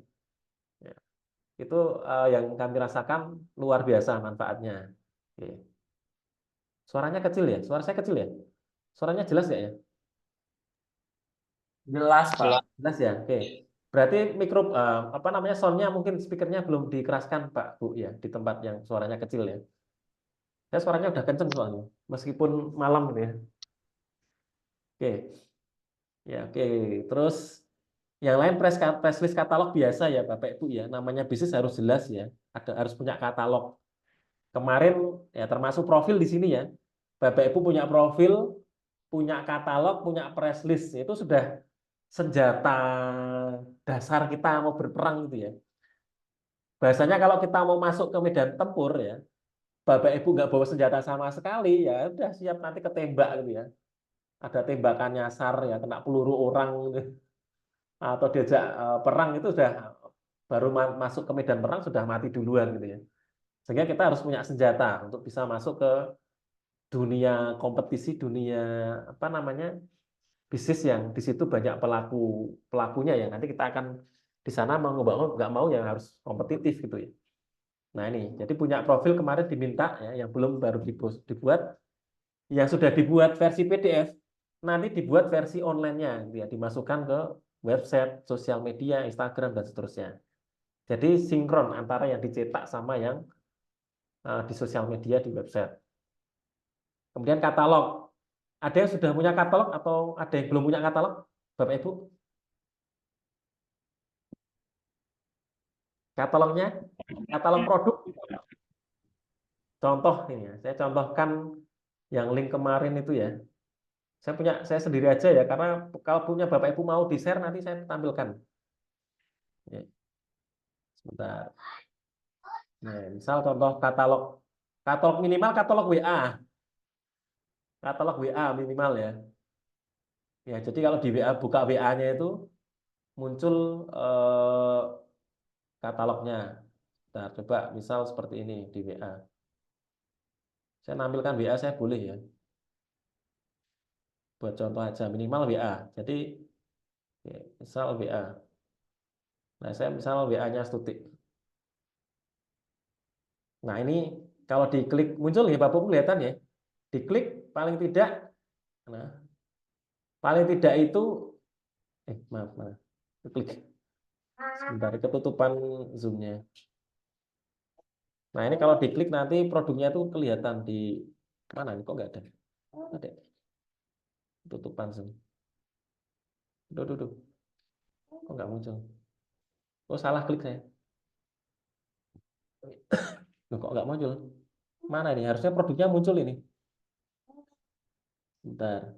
Itu yang kami rasakan luar biasa manfaatnya. Oke. Suaranya kecil ya? Suara saya kecil ya? Suaranya jelas nggak ya? Jelas, Pak. Jelas ya? Oke. Berarti mikro apa namanya soundnya mungkin speakernya belum dikeraskan Pak Bu ya di tempat yang suaranya kecil ya. Saya suaranya udah kenceng soalnya meskipun malam gitu ya. Oke. Ya oke. Terus yang lain press list katalog biasa ya Bapak Ibu ya. Namanya bisnis harus jelas ya. Harus punya katalog. Kemarin ya termasuk profil di sini ya. Bapak Ibu punya profil, punya katalog, punya press list. Itu sudah senjata dasar kita mau berperang gitu ya. Bahasanya kalau kita mau masuk ke medan tempur ya, Bapak Ibu nggak bawa senjata sama sekali, ya udah siap nanti ketembak gitu ya. Ada tembakan nyasar ya, kena peluru orang gitu. Atau diajak perang itu sudah baru masuk ke medan perang sudah mati duluan gitu ya. Sehingga kita harus punya senjata untuk bisa masuk ke dunia kompetisi, dunia apa namanya bisnis yang di situ banyak pelakunya ya. Nanti kita akan di sana mau nggak mau ya harus kompetitif gitu ya. Nah ini, jadi punya profil kemarin diminta ya, yang belum baru dibuat, yang sudah dibuat versi PDF, nanti dibuat versi online-nya, gitu ya, dimasukkan ke website, sosial media, Instagram dan seterusnya. Jadi sinkron antara yang dicetak sama yang di sosial media di website. Kemudian katalog. Ada yang sudah punya katalog atau ada yang belum punya katalog, Bapak Ibu? Katalognya, katalog produk. Contoh ini ya, saya contohkan yang link kemarin itu ya. Saya sendiri aja ya, karena kalau punya Bapak Ibu mau di-share nanti saya tampilkan. Ya, sebentar. Nah, misal contoh katalog, katalog minimal katalog WA, katalog WA minimal ya. Ya, jadi kalau di WA buka WA-nya itu muncul katalognya. Nah, coba misal seperti ini di WA. Saya nampilkan WA saya boleh ya. Buat contoh aja minimal WA. Jadi ya, misal WA. Nah, saya misal WA-nya Stutik. Nah, ini kalau diklik muncul ya Bapak kelihatan ya. Diklik paling tidak nah, paling tidak itu maaf. Klik. Sebentar ketutupan zoom-nya. Nah, ini kalau diklik nanti produknya itu kelihatan di mana nih kok nggak ada. Ada tutupan zoom. Duh. Kok nggak muncul? Oh, salah klik saya. Loh, kok nggak muncul? Mana ini? Harusnya produknya muncul ini. Bentar.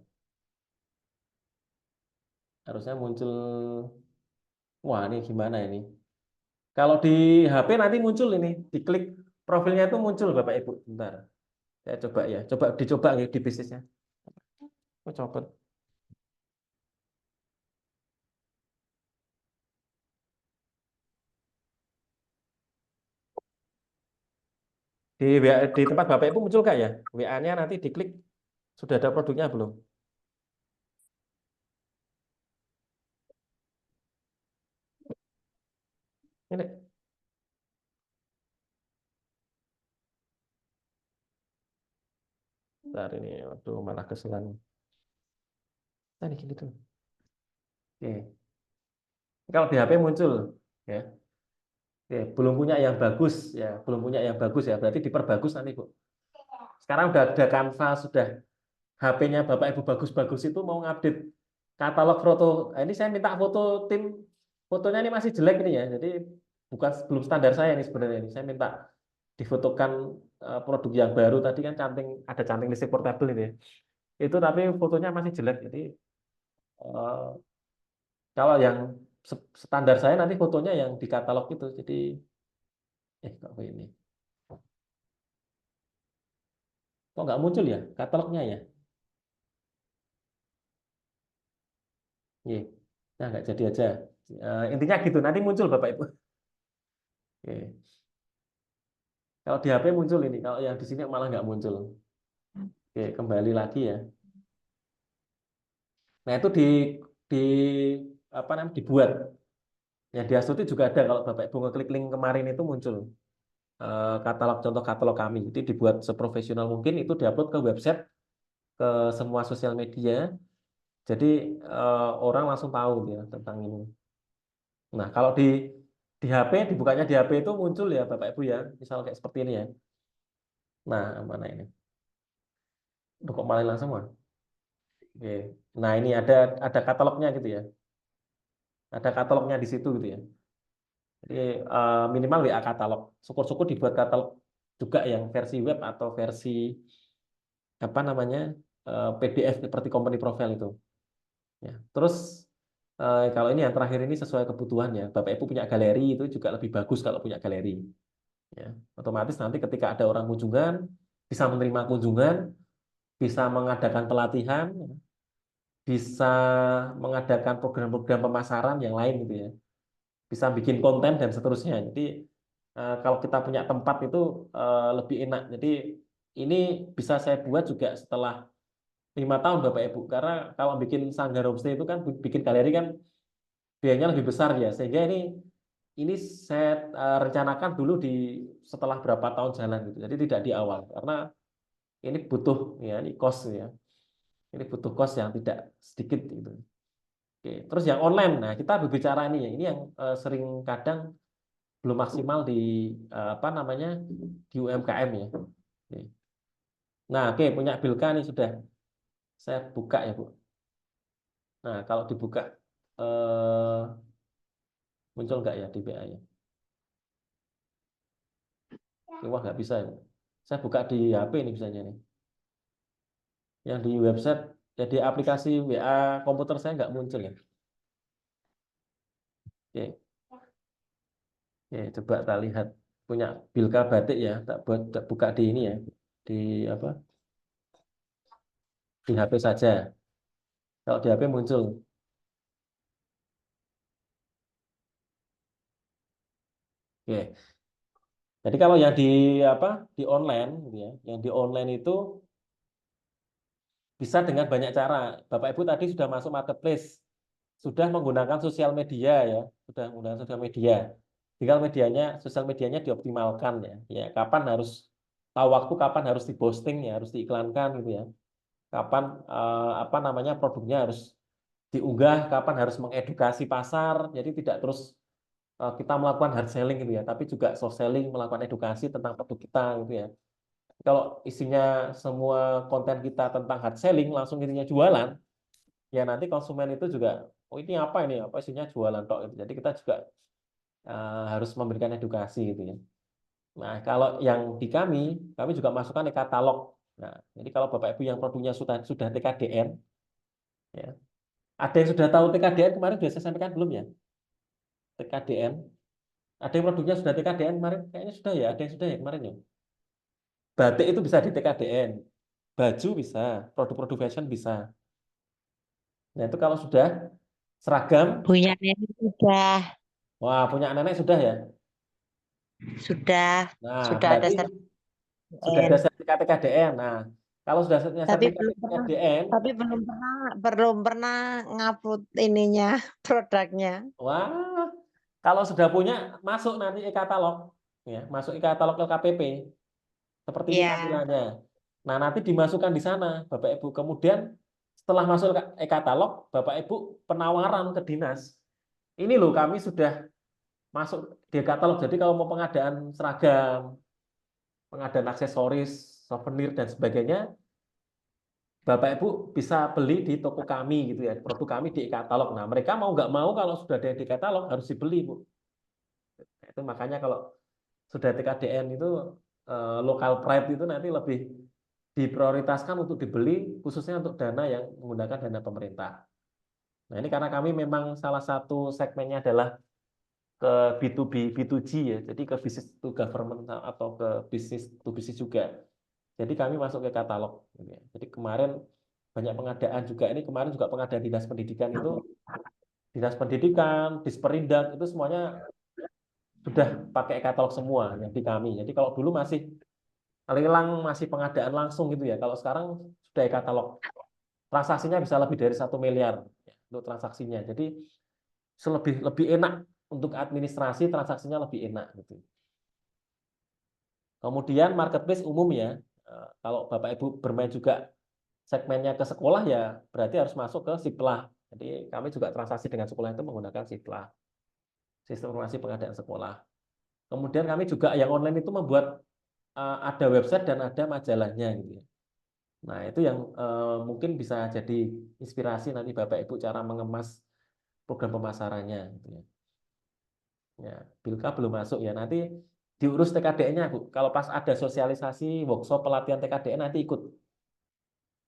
Harusnya muncul. Wah, ini gimana ini? Kalau di HP nanti muncul ini. Diklik profilnya itu muncul Bapak Ibu. Bentar. Saya coba ya. Dicoba ya di bisnisnya. Oh, copot. Di tempat Bapak Ibu muncul nggak ya? WA-nya nanti diklik. Sudah ada produknya belum? Ini. Bentar ini. Waduh, malah keselan. Nah, ini gini tuh. Oke. Kalau di HP muncul. Ya. Oke. Belum punya yang bagus. Ya. Belum punya yang bagus ya. Berarti diperbagus nanti, Bu. Sekarang udah ada Canva, sudah HP-nya Bapak Ibu bagus-bagus itu mau ngupdate katalog foto. Nah, ini saya minta foto tim, fotonya ini masih jelek ini ya. Jadi belum standar saya ini sebenarnya ini. Saya minta difotokan produk yang baru tadi kan ada canting listrik portable ini ya. Itu tapi fotonya masih jelek. Jadi eh, kalau yang standar saya nanti fotonya yang di katalog itu. Jadi kok ini. Kok nggak muncul ya katalognya ya? Iya. Nah, nggak jadi aja. Intinya gitu, nanti muncul Bapak Ibu. Oke. Kalau di HP muncul ini, kalau yang di sini malah nggak muncul. Oke, kembali lagi ya. Nah, itu di apa namanya dibuat. Yang di Astuti juga ada kalau Bapak Ibu ngeklik link kemarin itu muncul contoh katalog kami. Jadi dibuat seprofesional mungkin, itu diupload ke website, ke semua sosial media. Jadi orang langsung tahu gitu ya tentang ini. Nah, kalau di HP, dibukanya di HP itu muncul ya Bapak Ibu ya, misal kayak seperti ini ya. Nah, mana ini? Duh, kok malah langsung mah? Oke. Nah, ini ada katalognya gitu ya. Ada katalognya di situ gitu ya. Jadi minimal WA katalog. Syukur-syukur dibuat katalog juga yang versi web atau versi apa namanya PDF seperti company profile itu. Ya. Terus kalau ini yang terakhir ini sesuai kebutuhan ya. Bapak Ibu punya galeri itu juga lebih bagus kalau punya galeri. Ya. Otomatis nanti ketika ada orang kunjungan bisa menerima kunjungan, bisa mengadakan pelatihan, bisa mengadakan program-program pemasaran yang lain gitu ya. Bisa bikin konten dan seterusnya. Jadi kalau kita punya tempat itu lebih enak. Jadi ini bisa saya buat juga setelah 5 tahun Bapak Ibu. Karena kalau bikin sanggar homestay itu kan bikin galeri kan biayanya lebih besar ya. Sehingga ini saya rencanakan dulu setelah berapa tahun jalan gitu. Jadi tidak di awal karena ini butuh ya ini cost ya. Ini butuh cost yang tidak sedikit gitu. Oke, terus yang online. Nah, kita berbicara ini ya. Ini yang sering kadang belum maksimal di apa namanya di UMKM ya. Oke. Nah, oke punya Bilka nih sudah saya buka ya Bu. Nah, kalau dibuka eh, muncul nggak ya di BA ya? Oke, wah nggak bisa ya. Saya buka di HP ini bisanya nih. Yang di website jadi aplikasi WA komputer saya nggak muncul ya. Oke, oke coba kita lihat punya Bilka Batik ya. Tak buka di ini ya di apa di HP saja. Kalau di HP muncul. Oke. Jadi kalau yang di apa di online gitu ya, yang di online itu bisa dengan banyak cara. Bapak Ibu tadi sudah masuk marketplace, sudah menggunakan sosial media ya, sudah menggunakan sosial media. Tinggal sosial medianya dioptimalkan ya. Ya, kapan harus tahu waktu, kapan harus diposting ya, harus diiklankan gitu ya. Kapan apa namanya produknya harus diunggah, kapan harus mengedukasi pasar. Jadi tidak terus kita melakukan hard selling gitu ya, tapi juga soft selling, melakukan edukasi tentang produk kita gitu ya. Kalau isinya semua konten kita tentang hard selling, langsung intinya jualan, ya nanti konsumen itu juga, oh ini apa ini, apa isinya jualan tok gitu. Jadi kita juga harus memberikan edukasi gitu ya. Nah, kalau yang di kami juga masukkan di katalog. Nah, jadi kalau Bapak Ibu yang produknya sudah TKDN, ya, ada yang sudah tahu TKDN kemarin sudah saya sampaikan belum ya? TKDN, ada yang produknya sudah TKDN kemarin, kayaknya sudah ya, ada yang sudah ya kemarin ya. Batik itu bisa di TKDN, baju bisa, produk-produk fashion bisa. Nah, itu kalau sudah seragam, Punya nenek sudah, wah punya anak-anak sudah ya. sudah, Nah, sudah ada berarti sudah ada sertifikat. sertifikat TKDN. Nah, kalau sudah punya Tapi sertifikat belum pernah, TKDN, tapi belum pernah ngupload ininya produknya. wah, kalau sudah punya masuk nanti e-katalog, ya, masuk e-katalog LKPP seperti ini Ya, tampilannya. Nah, nanti dimasukkan di sana, Bapak Ibu. Kemudian setelah masuk e-katalog, Bapak Ibu penawaran ke dinas. Ini loh kami sudah masuk di katalog. Jadi kalau mau pengadaan seragam, pengadaan aksesoris, souvenir dan sebagainya, Bapak Ibu bisa beli di toko kami gitu ya, produk kami di e-katalog. Nah, mereka mau nggak mau kalau sudah ada di katalog harus dibeli, Bu. Itu makanya kalau sudah TKDN itu local pride itu nanti lebih diprioritaskan untuk dibeli khususnya untuk dana yang menggunakan dana pemerintah. Nah, ini karena kami memang salah satu segmennya adalah ke B2B, B2G ya, jadi ke business to government atau ke business to business juga. Jadi kami masuk ke katalog. Gitu ya. Jadi kemarin banyak pengadaan juga, ini kemarin juga pengadaan dinas pendidikan itu, dinas pendidikan, Disperindak, itu semuanya sudah pakai katalog semua yang di kami. Jadi kalau dulu masih lelang, masih pengadaan langsung gitu ya, kalau sekarang sudah e-katalog. Transaksinya bisa lebih dari 1 miliar ya, untuk transaksinya. Jadi lebih enak untuk administrasi transaksinya lebih enak gitu. Kemudian marketplace umum ya. Kalau Bapak Ibu bermain juga segmennya ke sekolah ya berarti harus masuk ke Siplah. Jadi kami juga transaksi dengan sekolah itu menggunakan Siplah, sistem informasi pengadaan sekolah. Kemudian kami juga yang online itu membuat ada website dan ada majalahnya gitu ya. Nah, itu yang mungkin bisa jadi inspirasi nanti Bapak Ibu cara mengemas program pemasarannya gitu ya. Ya, Bilka belum masuk ya. Nanti diurus TKDN-nya, Bu. Kalau pas ada sosialisasi workshop pelatihan TKDN nanti ikut.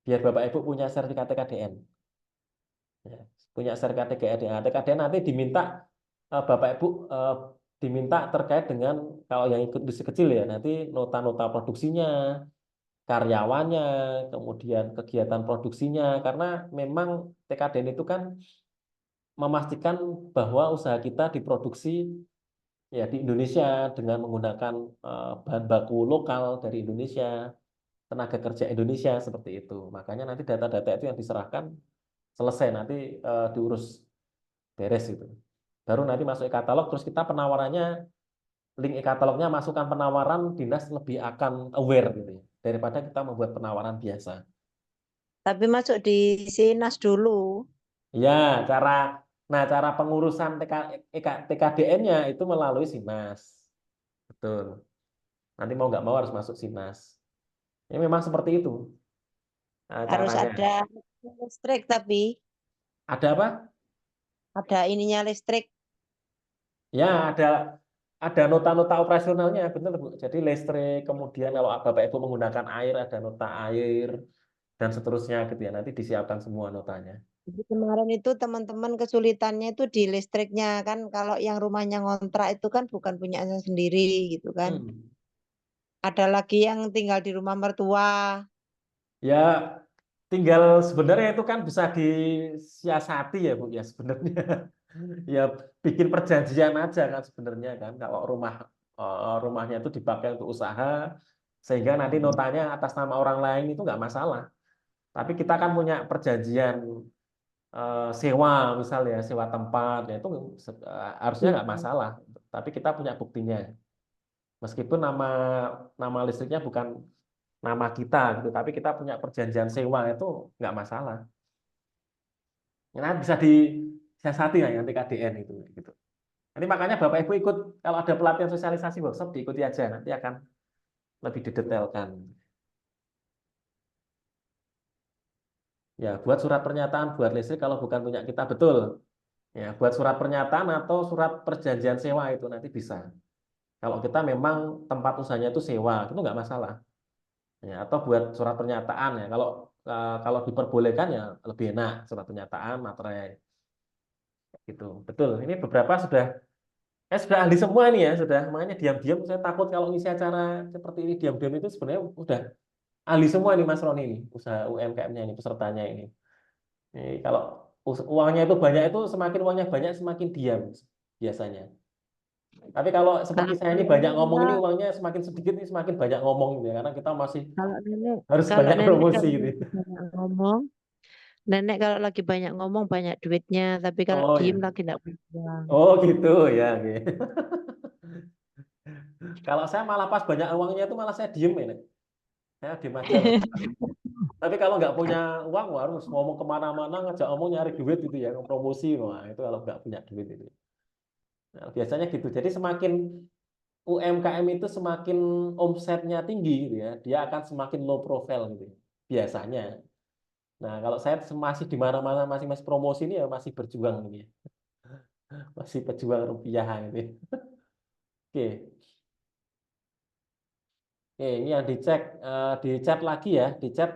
Biar Bapak Ibu punya sertifikat TKDN. Ya, punya sertifikat TKDN. Nah, TKDN nanti diminta Bapak Ibu diminta terkait dengan kalau yang ikut industri kecil ya, nanti nota-nota produksinya, karyawannya, kemudian kegiatan produksinya, karena memang TKDN itu kan memastikan bahwa usaha kita diproduksi ya di Indonesia dengan menggunakan bahan baku lokal dari Indonesia, tenaga kerja Indonesia seperti itu. Makanya nanti data-data itu yang diserahkan selesai nanti diurus beres itu. Baru nanti masuk e-katalog terus kita penawarannya link e-katalognya masukkan penawaran dinas lebih akan aware gitu ya daripada kita membuat penawaran biasa. Tapi masuk di Sinas dulu. Ya, cara pengurusan TKDN-nya itu melalui Sinas. Betul. Nanti mau nggak mau harus masuk Sinas. Ya memang seperti itu Harus caranya. ada listrik tapi Ada apa? ada ininya listrik. Ya, ada nota-nota operasionalnya, benar Bu. Jadi listrik, kemudian kalau Bapak Ibu menggunakan air, ada nota air, dan seterusnya gitu ya. Nanti disiapkan semua notanya. Jadi kemarin itu teman-teman kesulitannya itu di listriknya kan kalau yang rumahnya ngontrak itu kan bukan punyanya sendiri gitu kan. Hmm. Ada lagi yang tinggal di rumah mertua. Ya, tinggal sebenarnya itu kan bisa disiasati ya Bu ya sebenarnya. Ya bikin perjanjian aja kan sebenarnya kan kalau rumahnya itu dipakai untuk usaha sehingga nanti notanya atas nama orang lain itu nggak masalah. Tapi kita kan punya perjanjian sewa misalnya sewa tempat ya itu harusnya nggak masalah. Tapi kita punya buktinya. Meskipun nama listriknya bukan nama kita gitu, tapi kita punya perjanjian sewa itu nggak masalah. Nah, bisa disiasati ya yang TKDN itu gitu. Nanti makanya Bapak Ibu ikut kalau ada pelatihan sosialisasi workshop diikuti aja nanti akan lebih didetailkan. Ya, buat surat pernyataan buat listrik kalau bukan punya kita betul. Ya, buat surat pernyataan atau surat perjanjian sewa itu nanti bisa. Kalau kita memang tempat usahanya itu sewa, itu nggak masalah. Ya, atau buat surat pernyataan ya. Kalau diperbolehkan ya lebih enak surat pernyataan materai. Gitu. Betul. Ini beberapa sudah ahli semua nih ya, sudah. Makanya diam-diam saya takut kalau ngisi acara seperti ini diam-diam itu sebenarnya udah ahli semua nih Mas Roni ini, usaha UMKM-nya ini, pesertanya ini. Ini kalau uangnya itu banyak itu semakin uangnya banyak semakin diam biasanya. Tapi kalau seperti Kalau saya ini banyak ngomong ini nenek, uangnya semakin sedikit ini semakin banyak ngomong gitu ya, karena kita masih kalau nenek, harus kalau banyak nenek promosi kalau gitu. lagi banyak ngomong, nenek kalau lagi banyak ngomong banyak duitnya, tapi kalau Oh ya. diem lagi enggak punya uang. Oh gitu ya. Oke. Kalau saya malah pas banyak uangnya itu malah saya diem ya. Nek. Saya diem aja. Tapi kalau nggak punya uang harus ngomong kemana-mana ngajak ngomong nyari duit gitu ya, promosi. Wah itu kalau nggak punya duit itu. Nah, biasanya gitu. Jadi semakin UMKM itu semakin omsetnya tinggi gitu ya, dia akan semakin low profile gitu ya, biasanya. Nah, kalau saya masih di mana-mana masih promosi ini ya masih berjuang ini ya. Masih pejuang rupiah gitu ya. Oke. Oke, ini yang di chat lagi ya, di chat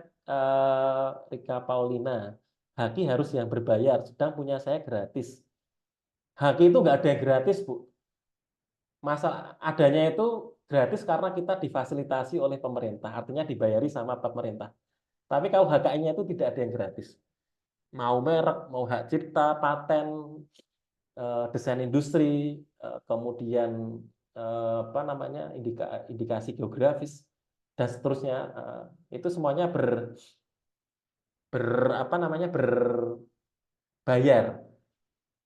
Rika Paulina. Haki harus yang berbayar, sedang punya saya gratis. Haki itu nggak ada yang gratis, Bu. Masa adanya itu gratis karena kita difasilitasi oleh pemerintah, artinya dibayari sama pemerintah. Tapi kalau HKI-nya itu tidak ada yang gratis. Mau merek, mau hak cipta, paten, desain industri, kemudian apa namanya indikasi geografis dan seterusnya, itu semuanya apa namanya berbayar.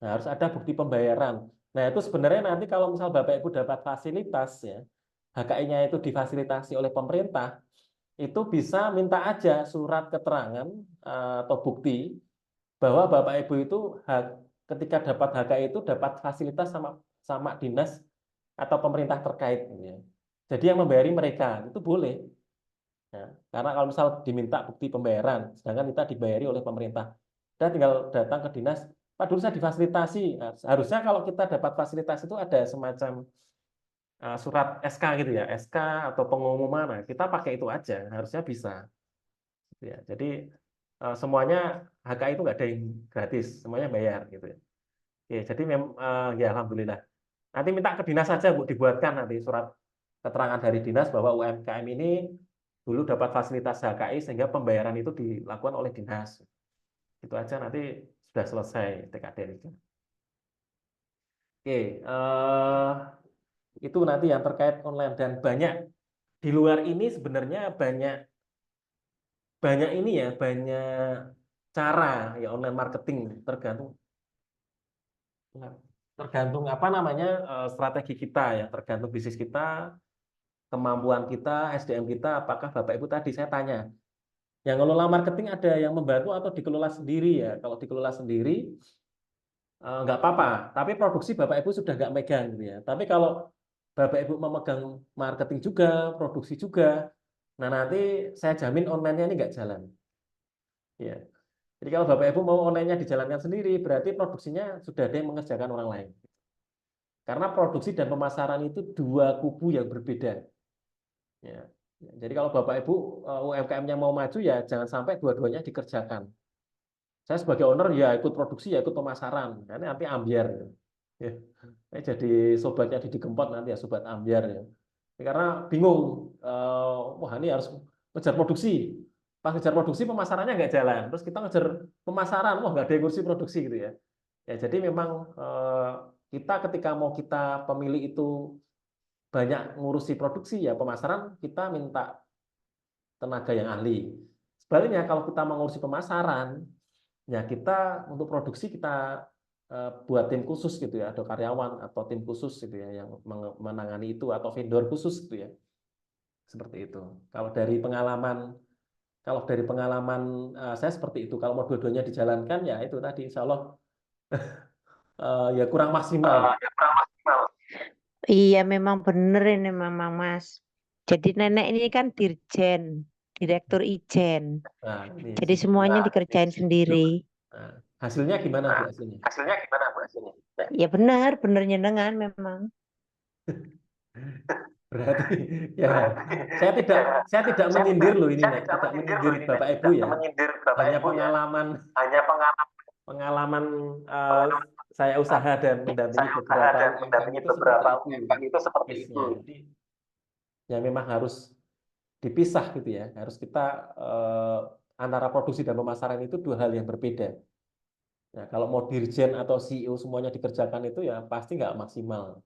Nah, harus ada bukti pembayaran. Nah, itu sebenarnya nanti kalau misal Bapak Ibu dapat fasilitas ya, HKI-nya itu difasilitasi oleh pemerintah, itu bisa minta aja surat keterangan atau bukti bahwa Bapak Ibu itu ketika dapat HKI itu dapat fasilitas sama dinas atau pemerintah terkait gitu ya. Jadi yang membayari mereka itu boleh. Ya, karena kalau misal diminta bukti pembayaran, sedangkan kita dibayari oleh pemerintah, kita tinggal datang ke dinas, Pak dulu saya difasilitasi. Nah, harusnya kalau kita dapat fasilitas itu ada semacam surat SK gitu ya, SK atau pengumuman, nah, kita pakai itu aja, harusnya bisa. Gitu ya. Jadi semuanya HKI itu nggak ada yang gratis, semuanya bayar gitu ya. Oke, jadi memang ya alhamdulillah. Nanti minta ke dinas saja Bu, dibuatkan nanti surat keterangan dari dinas bahwa UMKM ini dulu dapat fasilitas HKI sehingga pembayaran itu dilakukan oleh dinas. Itu aja nanti sudah selesai TKDN itu. Oke, itu nanti yang terkait online dan banyak di luar ini sebenarnya banyak ini ya, banyak cara ya online marketing tergantung apa namanya strategi kita ya, tergantung bisnis kita, kemampuan kita, SDM kita. Apakah Bapak Ibu tadi saya tanya, yang ngelola marketing ada yang membantu atau dikelola sendiri ya? Kalau dikelola sendiri nggak apa-apa, tapi produksi Bapak Ibu sudah nggak megang gitu ya. Tapi kalau Bapak Ibu memegang marketing juga, produksi juga, nah nanti saya jamin online-nya ini nggak jalan. Ya. Jadi kalau Bapak Ibu mau online-nya dijalankan sendiri, berarti produksinya sudah ada yang mengerjakan orang lain. Karena produksi dan pemasaran itu dua kubu yang berbeda. Ya. Jadi kalau Bapak Ibu UMKM-nya mau maju ya jangan sampai dua-duanya dikerjakan. Saya sebagai owner ya ikut produksi ya ikut pemasaran, nanti ambiar. Ya. Jadi sobatnya Didi Kempot nanti ya sobat ambiar ya. Karena bingung, wah ini harus ngejar produksi. Pas ngejar produksi pemasarannya nggak jalan. Terus kita ngejar pemasaran, wah nggak ada yang ngurusi produksi gitu ya. Ya jadi memang kita ketika mau kita pemilih itu banyak ngurusi produksi ya pemasaran kita minta tenaga yang ahli. Sebaliknya kalau kita mengurusi pemasaran ya kita untuk produksi kita buat tim khusus gitu ya, ada karyawan atau tim khusus gitu ya yang menangani itu atau vendor khusus gitu ya. Seperti itu. Kalau dari pengalaman saya seperti itu. Kalau mau dua-duanya dijalankan ya itu tadi insya Allah ya kurang maksimal. Iya memang bener ini memang Mas. Jadi nenek ini kan dirjen, direktur ijen. Nah, ini Jadi semuanya dikerjain sendiri. Nah, hasilnya gimana Bu hasilnya? Ya benar, bener nyenengan memang. Berarti ya saya tidak menyindir loh ini tidak menyindir Bapak Ibu ya. Hanya pengalaman saya usaha dan mendampingi beberapa UMKM itu seperti itu. Jadi ya memang harus dipisah gitu ya. Harus kita antara produksi dan pemasaran itu dua hal yang berbeda. Nah, kalau mau dirjen atau CEO semuanya dikerjakan itu ya pasti nggak maksimal.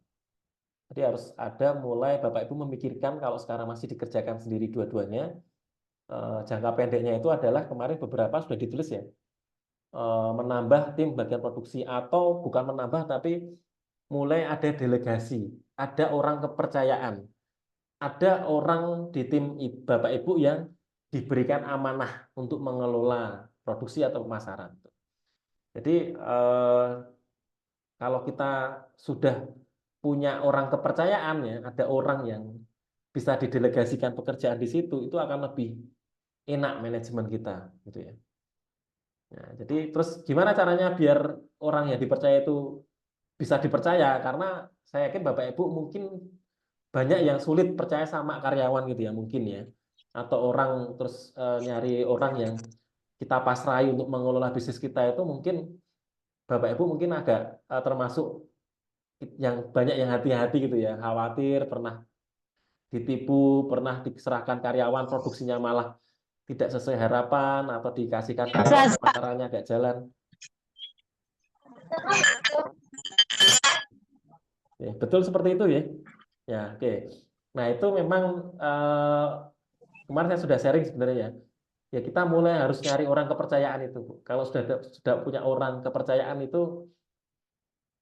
Jadi harus ada mulai Bapak Ibu memikirkan kalau sekarang masih dikerjakan sendiri dua-duanya, jangka pendeknya itu adalah kemarin beberapa sudah ditulis ya, menambah tim bagian produksi atau bukan menambah tapi mulai ada delegasi, ada orang kepercayaan, ada orang di tim Bapak Ibu yang diberikan amanah untuk mengelola produksi atau pemasaran. Jadi kalau kita sudah punya orang kepercayaan ya, ada orang yang bisa didelegasikan pekerjaan di situ, itu akan lebih enak manajemen kita, gitu ya. Nah, jadi terus gimana caranya biar orang yang dipercaya itu bisa dipercaya? Karena saya yakin Bapak Ibu mungkin banyak yang sulit percaya sama karyawan gitu ya, mungkin ya. Atau orang terus nyari orang yang kita pasrahi untuk mengelola bisnis kita itu mungkin Bapak Ibu mungkin agak termasuk yang banyak yang hati-hati gitu ya, khawatir pernah ditipu, pernah diserahkan karyawan produksinya malah tidak sesuai harapan atau dikasihkan karyawan pemasarannya agak jalan. Ya, betul seperti itu ya. Ya, oke. Nah, itu memang kemarin saya sudah sharing sebenarnya ya. Ya kita mulai harus nyari orang kepercayaan itu, Bu. Kalau sudah punya orang kepercayaan itu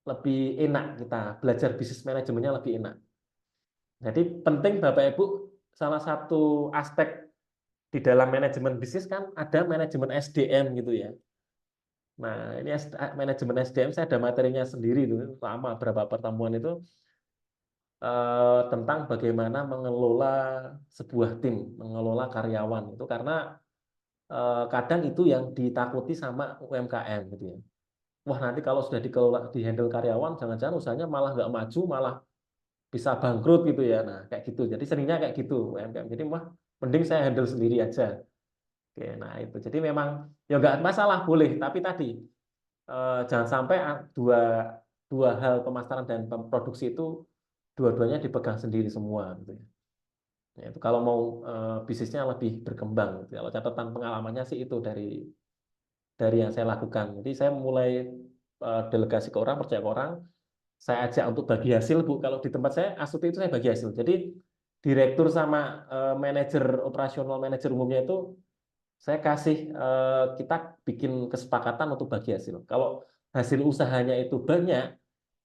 lebih enak kita belajar bisnis manajemennya lebih enak. Jadi penting Bapak Ibu, salah satu aspek di dalam manajemen bisnis kan ada manajemen SDM gitu ya. Nah, ini manajemen SDM saya ada materinya sendiri itu, lama berapa pertemuan itu tentang bagaimana mengelola sebuah tim, mengelola karyawan itu karena kadang itu yang ditakuti sama UMKM gitu ya. Wah, nanti kalau sudah dikelola, dihandle karyawan, jangan-jangan usahanya malah nggak maju, malah bisa bangkrut gitu ya. Nah, kayak gitu. Jadi seringnya kayak gitu UMKM. Jadi wah, mending saya handle sendiri aja. Oke, nah itu. Jadi memang ya nggak masalah, boleh. Tapi tadi jangan sampai dua hal pemasaran dan produksi itu dua-duanya dipegang sendiri semua gitu ya. Nah, itu kalau mau bisnisnya lebih berkembang. Gitu. Kalau catatan pengalamannya sih itu dari yang saya lakukan. Jadi saya mulai delegasi ke orang, percaya ke orang, saya ajak untuk bagi hasil, Bu. Kalau di tempat saya, Astuti itu saya bagi hasil. Jadi direktur sama manajer operasional, manajer umumnya itu saya kasih kita bikin kesepakatan untuk bagi hasil. Kalau hasil usahanya itu banyak,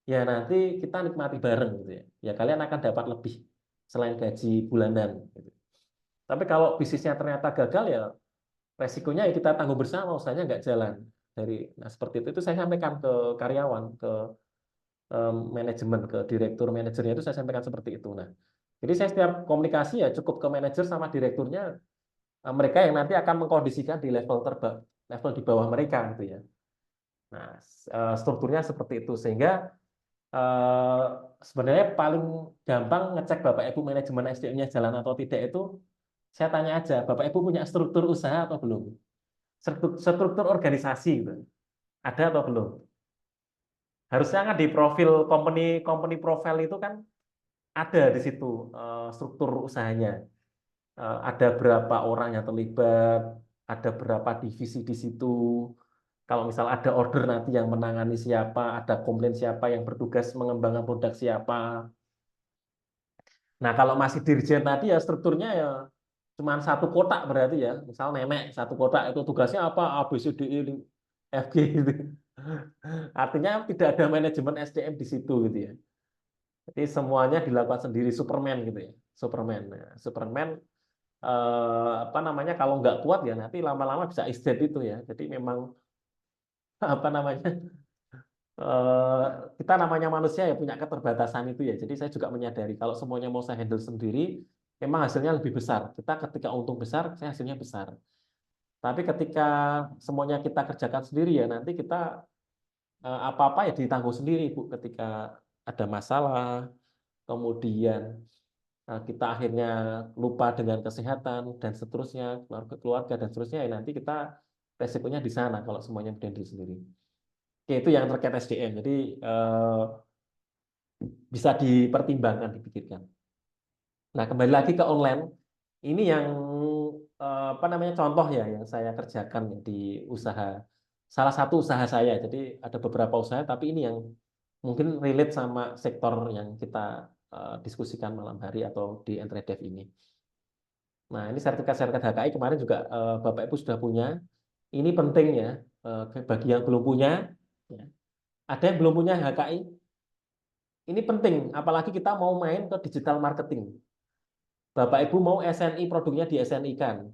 ya nanti kita nikmati bareng gitu ya. Ya kalian akan dapat lebih selain gaji bulanan. Gitu. Tapi kalau bisnisnya ternyata gagal ya resikonya ya kita tanggung bersama, usahanya nggak jalan. Nah seperti itu saya sampaikan ke karyawan, ke manajemen, ke direktur manajernya itu saya sampaikan seperti itu. Nah, jadi saya setiap komunikasi ya cukup ke manajer sama direkturnya, mereka yang nanti akan mengkondisikan di level di bawah mereka gitu ya. Nah, strukturnya seperti itu sehingga sebenarnya paling gampang ngecek Bapak Ibu manajemen SDM-nya jalan atau tidak itu saya tanya aja, Bapak Ibu punya struktur usaha atau belum? Struktur organisasi gitu. Ada atau belum? Harusnya kan di profil company profile itu kan ada di situ struktur usahanya. Ada berapa orang yang terlibat, ada berapa divisi di situ. Kalau misal ada order nanti yang menangani siapa, ada komplain siapa yang bertugas mengembangkan produk siapa. Nah, kalau masih dirjen tadi ya strukturnya ya cuma satu kotak berarti ya. Misal nenek satu kotak itu tugasnya apa? A, B, C, D, E, F, G gitu. Artinya tidak ada manajemen SDM di situ gitu ya. Jadi semuanya dilakukan sendiri Superman gitu ya. Superman. Nah, Superman apa namanya kalau nggak kuat ya nanti lama-lama bisa isdet itu ya. Jadi memang apa namanya kita namanya manusia ya punya keterbatasan itu ya. Jadi saya juga menyadari kalau semuanya mau saya handle sendiri, memang hasilnya lebih besar. Kita ketika untung besar, saya hasilnya besar. Tapi ketika semuanya kita kerjakan sendiri ya nanti kita apa-apa ya ditanggung sendiri Bu. Ketika ada masalah, kemudian kita akhirnya lupa dengan kesehatan dan seterusnya, keluarga dan seterusnya, ya nanti kita resikonya di sana kalau semuanya berdiri sendiri. Oke, itu yang terkait SDM. Jadi bisa dipertimbangkan, dipikirkan. Nah, kembali lagi ke online. Ini yang apa namanya contoh ya yang saya kerjakan di usaha. Salah satu usaha saya. Jadi ada beberapa usaha, tapi ini yang mungkin relate sama sektor yang kita diskusikan malam hari atau di Entredev ini. Nah, ini sertifikat-sertifikat HKI kemarin juga Bapak Ibu sudah punya. Ini penting ya bagi yang belum punya. Ya. Ada yang belum punya HKI. Ini penting, apalagi kita mau main ke digital marketing. Bapak Ibu mau SNI produknya di SNI kan,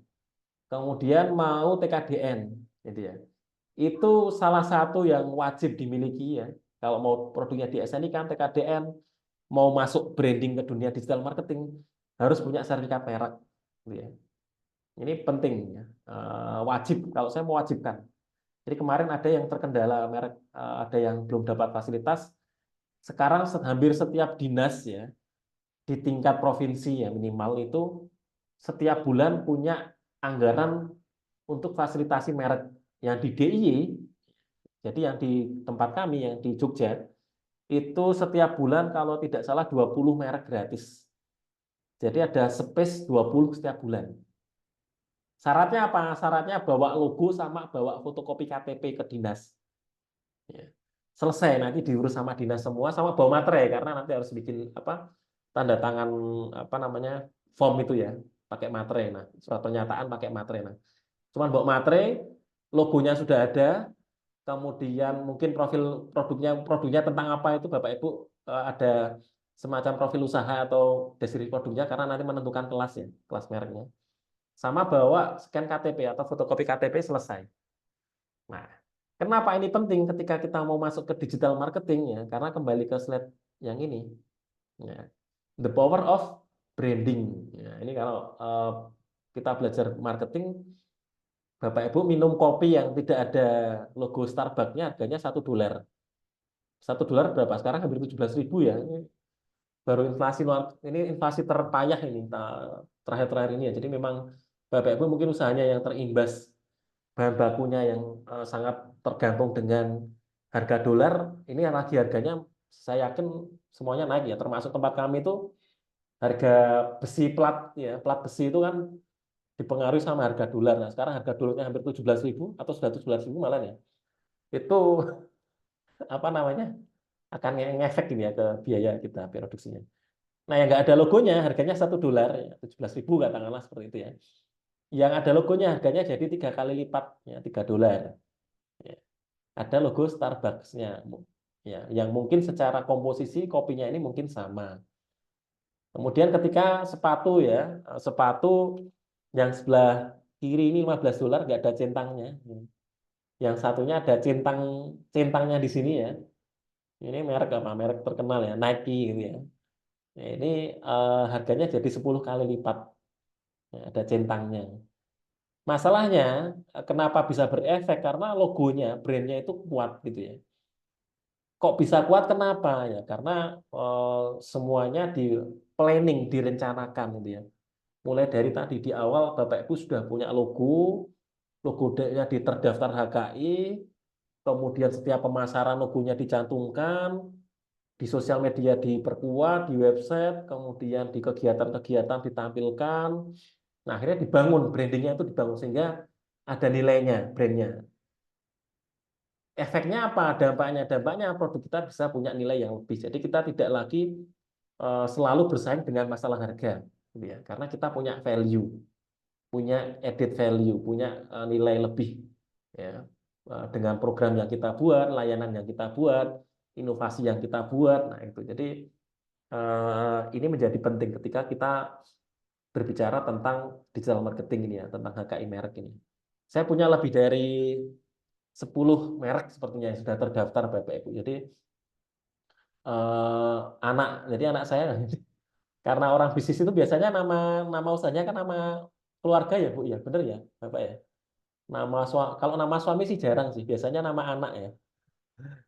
kemudian mau TKDN, gitu ya. Itu salah satu yang wajib dimiliki ya. Kalau mau produknya di SNI kan, TKDN, mau masuk branding ke dunia digital marketing harus punya sertifikat merek, gitu ya. Ini penting ya, wajib. Kalau saya mewajibkan. Jadi kemarin ada yang terkendala merek, ada yang belum dapat fasilitas. Sekarang hampir setiap dinas ya di tingkat provinsi ya minimal itu setiap bulan punya anggaran untuk fasilitasi merek yang di DIY. Jadi yang di tempat kami yang di Jogja itu setiap bulan kalau tidak salah 20 merek gratis. Jadi ada space 20 setiap bulan. Syaratnya apa? Syaratnya bawa logo sama bawa fotokopi KTP ke dinas. Ya. Selesai nanti diurus sama dinas semua sama bawa materai karena nanti harus bikin apa tanda tangan apa namanya form itu ya pakai materai. Nah surat pernyataan pakai materai. Nah cuman bawa materai, logonya sudah ada, kemudian mungkin profil produknya tentang apa itu Bapak Ibu ada semacam profil usaha atau deskripsi produknya karena nanti menentukan kelas ya, kelas mereknya. Sama bawa scan KTP atau fotokopi KTP selesai. Nah, kenapa ini penting ketika kita mau masuk ke digital marketing ya? Karena kembali ke slide yang ini. Ya. The power of branding. Ya, ini kalau kita belajar marketing, Bapak Ibu minum kopi yang tidak ada logo Starbucks-nya harganya $1. $1 berapa? Sekarang hampir 17.000 ya. Ini baru inflasi ini inflasi terpayah ini terakhir-terakhir ini ya. Jadi memang Bapak Ibu mungkin usahanya yang terimbas bahan bakunya yang sangat tergantung dengan harga dolar, ini lagi harganya saya yakin semuanya naik ya, termasuk tempat kami itu harga besi plat ya, plat besi itu kan dipengaruhi sama harga dolar. Nah, sekarang harga dolarnya hampir 17.000 atau sudah 17.000 malah ya. Itu apa namanya? Akan ngefek ini ya ke biaya kita produksinya. Nah, yang nggak ada logonya harganya $1 ya, 17.000 katakanlah seperti itu ya. Yang ada logonya harganya jadi 3 kali lipat ya, $3. Ya. Ada logo Starbucks-nya ya, yang mungkin secara komposisi kopinya ini mungkin sama. Kemudian ketika sepatu ya, sepatu yang sebelah kiri ini $15 nggak ada centangnya. Yang satunya ada centangnya di sini ya. Ini merek apa? Merek terkenal ya, Nike gitu ya. Nah, ini harganya jadi 10 kali lipat. Ya, ada centangnya. Masalahnya kenapa bisa berefek? Karena logonya, brandnya itu kuat gitu ya. Kok bisa kuat? Kenapa ya? Karena semuanya di planning, direncanakan gitu ya. Mulai dari tadi di awal Bapak Ibu sudah punya logonya terdaftar HKI, kemudian setiap pemasaran logonya dicantumkan, di sosial media diperkuat, di website, kemudian di kegiatan-kegiatan ditampilkan. Nah, akhirnya dibangun, brandingnya itu dibangun sehingga ada nilainya, brandnya. Efeknya apa? Dampaknya? Dampaknya produk kita bisa punya nilai yang lebih. Jadi kita tidak lagi selalu bersaing dengan masalah harga, gitu ya. Karena kita punya value, punya added value, punya nilai lebih, ya. Dengan program yang kita buat, layanan yang kita buat, inovasi yang kita buat. Nah itu. Jadi ini menjadi penting ketika kita berbicara tentang digital marketing ini ya, tentang HKI merek ini. Saya punya lebih dari 10 merek sepertinya yang sudah terdaftar Bapak Ibu. Jadi anak saya karena orang bisnis itu biasanya nama usahanya kan nama keluarga ya Bu ya, bener ya Bapak ya. Kalau nama suami sih jarang sih, biasanya nama anak ya.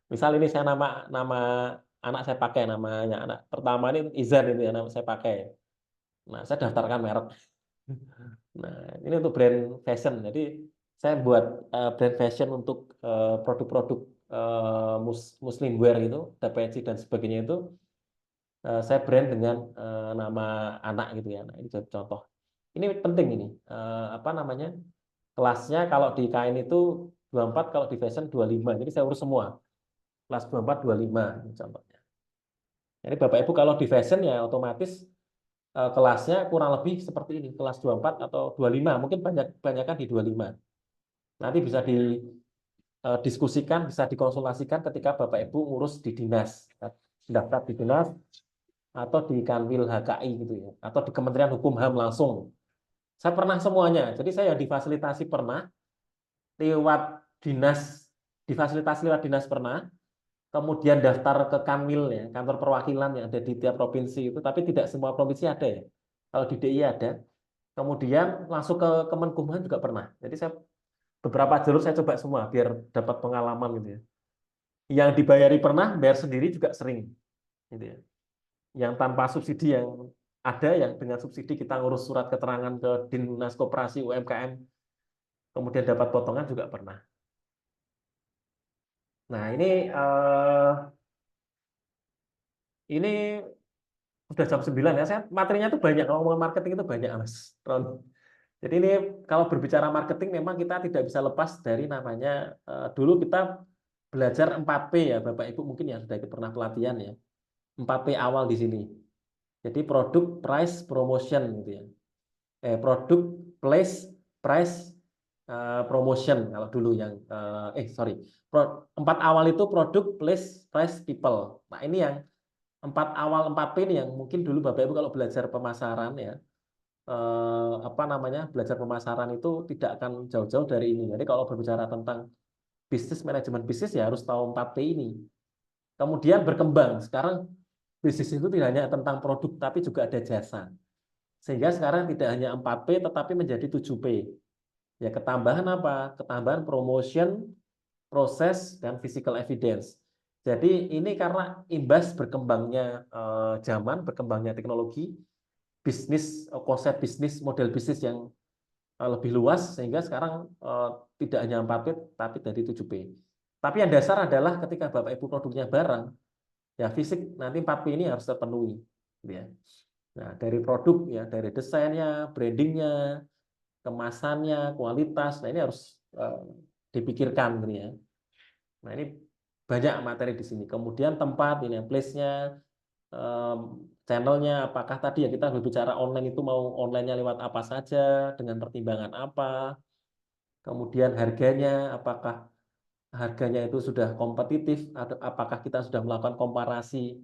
Misal ini saya nama anak saya pakai namanya anak pertama ini Izan itu ya nama saya pakai. Nah, saya daftarkan merek. Nah, ini untuk brand fashion. Jadi saya buat brand fashion untuk produk-produk muslim wear gitu, peci dan sebagainya itu saya brand dengan nama anak gitu ya. Nah, ini contoh. Ini penting ini. Apa namanya? Kelasnya kalau di kain itu 24, kalau di fashion 25. Jadi saya urus semua. Kelas 24, 25 ini contohnya. Jadi Bapak Ibu kalau di fashion ya otomatis kelasnya kurang lebih seperti ini, kelas 24 atau 25, mungkin banyakan di 25. Nanti bisa didiskusikan, bisa dikonsultasikan ketika Bapak Ibu ngurus di dinas, daftar di dinas atau di Kanwil HKI gitu ya, atau di Kementerian Hukum HAM langsung. Saya pernah semuanya, jadi saya difasilitasi pernah, lewat dinas, difasilitasi lewat dinas pernah, kemudian daftar ke Kanwil ya, kantor perwakilan yang ada di tiap provinsi itu, tapi tidak semua provinsi ada ya. Kalau di DIY ada, kemudian langsung ke Kemenkumham juga pernah. Jadi saya beberapa jalur saya coba semua biar dapat pengalaman gitu ya. Yang dibayari pernah, bayar sendiri juga sering, gitu ya. Yang tanpa subsidi yang ada, yang dengan subsidi kita ngurus surat keterangan ke Dinas Koperasi UMKM, kemudian dapat potongan juga pernah. Nah ini udah jam 9 ya. Saya materinya tuh banyak, kalau ngomong marketing itu banyak Mas Ron. Jadi ini kalau berbicara marketing memang kita tidak bisa lepas dari namanya dulu kita belajar 4P ya Bapak Ibu mungkin ya sudah pernah pelatihan ya. 4P awal di sini. Jadi produk, price, promotion gitu ya. Produk, place, price, promotion kalau dulu yang sorry. 4 awal itu produk, place, price, people. Nah, ini yang awal 4P ini yang mungkin dulu Bapak Ibu kalau belajar pemasaran ya, belajar pemasaran itu tidak akan jauh-jauh dari ini. Jadi kalau berbicara tentang bisnis, manajemen bisnis ya harus tahu 4P ini. Kemudian berkembang. Sekarang bisnis itu tidak hanya tentang produk, tapi juga ada jasa. Sehingga sekarang tidak hanya 4P, tetapi menjadi 7P. Ya, ketambahan apa? Ketambahan promotion, proses, dan physical evidence. Jadi ini karena imbas berkembangnya zaman, berkembangnya teknologi, konsep bisnis, model bisnis yang lebih luas, sehingga sekarang tidak hanya 4P, tapi dari 7P. Tapi yang dasar adalah ketika Bapak Ibu produknya barang, ya fisik nanti 4P ini harus terpenuhi. Gitu ya. Nah, dari produk, ya dari desainnya, brandingnya, kemasannya, kualitas, nah ini harus dipikirkan. Gitu ya. Nah ini banyak materi di sini. Kemudian tempat, ini place-nya, channelnya, apakah tadi ya kita berbicara online itu mau online-nya lewat apa saja, dengan pertimbangan apa, kemudian harganya, apakah harganya itu sudah kompetitif, atau apakah kita sudah melakukan komparasi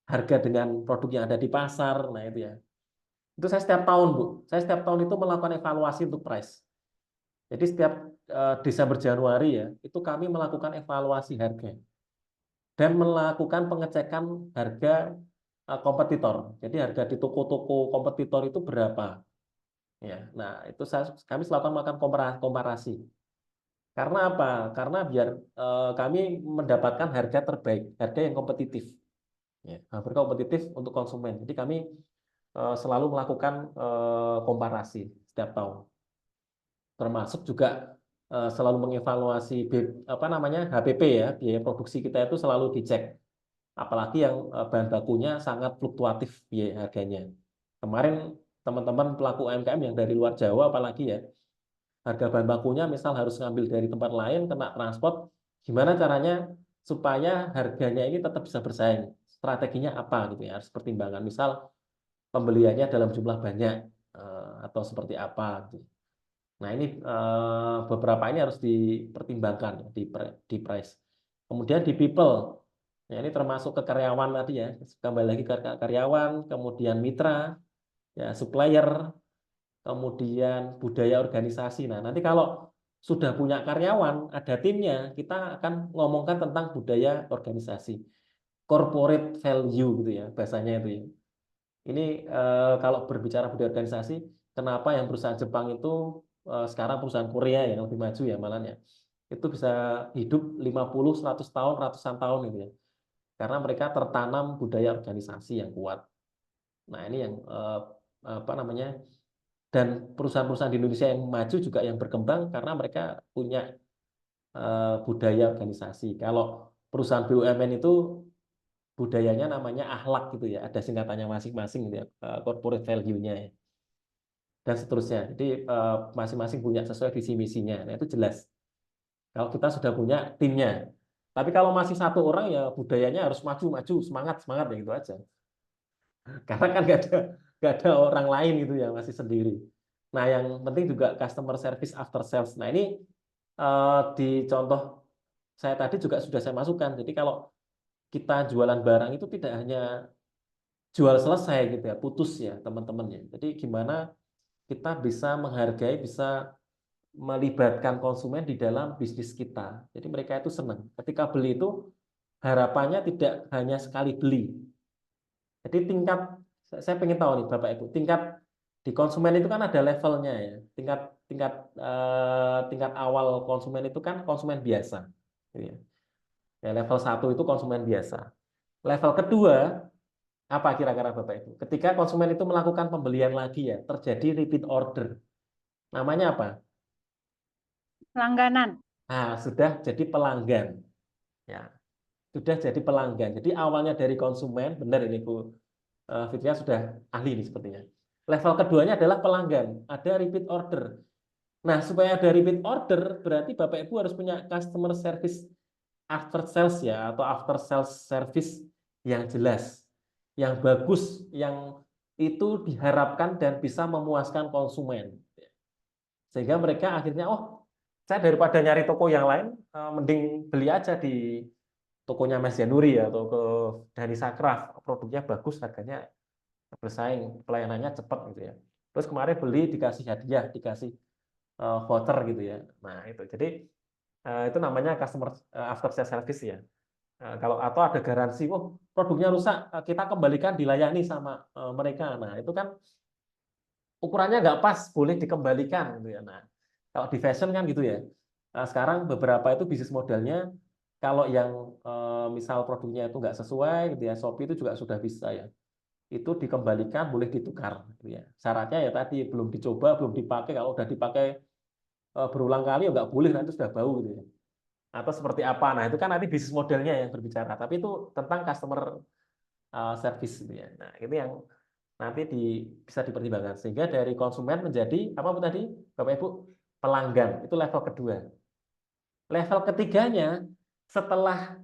harga dengan produk yang ada di pasar, nah itu ya. Itu saya setiap tahun, Bu. Saya setiap tahun itu melakukan evaluasi untuk price. Jadi setiap Desember Januari ya, itu kami melakukan evaluasi harga dan melakukan pengecekan harga kompetitor. Jadi harga di toko-toko kompetitor itu berapa? Ya, nah itu kami selalu melakukan komparasi. Karena apa? Karena biar kami mendapatkan harga terbaik, harga yang kompetitif, ya, harga kompetitif untuk konsumen. Jadi kami selalu melakukan komparasi setiap tahun. Termasuk juga selalu mengevaluasi HPP ya, biaya produksi kita itu selalu dicek. Apalagi yang bahan bakunya sangat fluktuatif biaya harganya. Kemarin teman-teman pelaku UMKM yang dari luar Jawa apalagi ya, harga bahan bakunya misal harus ngambil dari tempat lain, kena transport, gimana caranya supaya harganya ini tetap bisa bersaing? Strateginya apa gitu ya, harus pertimbangan. Misal pembeliannya dalam jumlah banyak atau seperti apa gitu. Nah ini beberapa ini harus dipertimbangkan di price. Kemudian di people, ya ini termasuk ke karyawan tadi ya, kembali lagi ke karyawan, kemudian mitra, ya supplier, kemudian budaya organisasi. Nah nanti kalau sudah punya karyawan, ada timnya, kita akan ngomongkan tentang budaya organisasi, corporate value gitu ya bahasanya itu ya. Ini kalau berbicara budaya organisasi, kenapa yang perusahaan Jepang itu sekarang perusahaan Korea yang lebih maju ya malahnya, itu bisa hidup 50, 100 tahun, ratusan tahun gitu ya. Karena mereka tertanam budaya organisasi yang kuat. Nah ini yang dan perusahaan-perusahaan di Indonesia yang maju juga yang berkembang karena mereka punya budaya organisasi. Kalau perusahaan BUMN itu budayanya namanya akhlak gitu ya, ada singkatannya masing-masing gitu ya, corporate value-nya ya, dan seterusnya. Jadi masing-masing punya sesuai visi misinya. Nah itu jelas. Kalau kita sudah punya timnya. Tapi kalau masih satu orang ya budayanya harus maju-maju, semangat-semangat ya gitu aja. Karena kan nggak ada orang lain gitu ya, masih sendiri. Nah yang penting juga customer service after sales. Nah ini di contoh saya tadi juga sudah saya masukkan. Jadi kalau kita jualan barang itu tidak hanya jual selesai gitu ya, putus ya teman-teman ya. Jadi gimana kita bisa menghargai, bisa melibatkan konsumen di dalam bisnis kita. Jadi mereka itu senang. Ketika beli itu harapannya tidak hanya sekali beli. Jadi saya pengen tahu nih Bapak Ibu, tingkat di konsumen itu kan ada levelnya ya. Tingkat awal konsumen itu kan konsumen biasa. Gitu ya. Ya, level 1 itu konsumen biasa. Level kedua, apa kira-kira Bapak Ibu? Ketika konsumen itu melakukan pembelian lagi ya, terjadi repeat order. Namanya apa? Langganan. Nah, sudah jadi pelanggan. Ya, sudah jadi pelanggan. Jadi awalnya dari konsumen, benar ini Bu Fitria sudah ahli nih sepertinya. Level keduanya adalah pelanggan, ada repeat order. Nah, supaya ada repeat order, berarti Bapak Ibu harus punya customer service after sales ya, atau after sales service yang jelas, yang bagus, yang itu diharapkan dan bisa memuaskan konsumen. Sehingga mereka akhirnya, oh, saya daripada nyari toko yang lain, mending beli aja di tokonya Mas Januri ya, atau ke Danisa Craft, produknya bagus, harganya bersaing, pelayanannya cepat gitu ya. Terus kemarin beli dikasih hadiah, dikasih voucher gitu ya. Nah itu, jadi itu namanya customer after sales service ya. Kalau atau ada garansi, oh produknya rusak, kita kembalikan, dilayani sama mereka. Nah itu kan ukurannya nggak pas, boleh dikembalikan gitu ya. Nah kalau di fashion kan gitu ya. Nah, sekarang beberapa itu bisnis modelnya, kalau yang misal produknya itu nggak sesuai gitu ya, Shopee itu juga sudah bisa ya. Itu dikembalikan, boleh ditukar gitu ya. Syaratnya ya tadi belum dicoba, belum dipakai. Kalau udah dipakai berulang kali ya nggak boleh, nanti sudah bau gitu ya. Atau seperti apa? Nah itu kan nanti bisnis modelnya yang berbicara. Tapi itu tentang customer service gitu ya. Nah ini yang nanti bisa dipertimbangkan sehingga dari konsumen menjadi apa tadi Bapak Ibu, pelanggan. Itu level kedua. Level ketiganya, setelah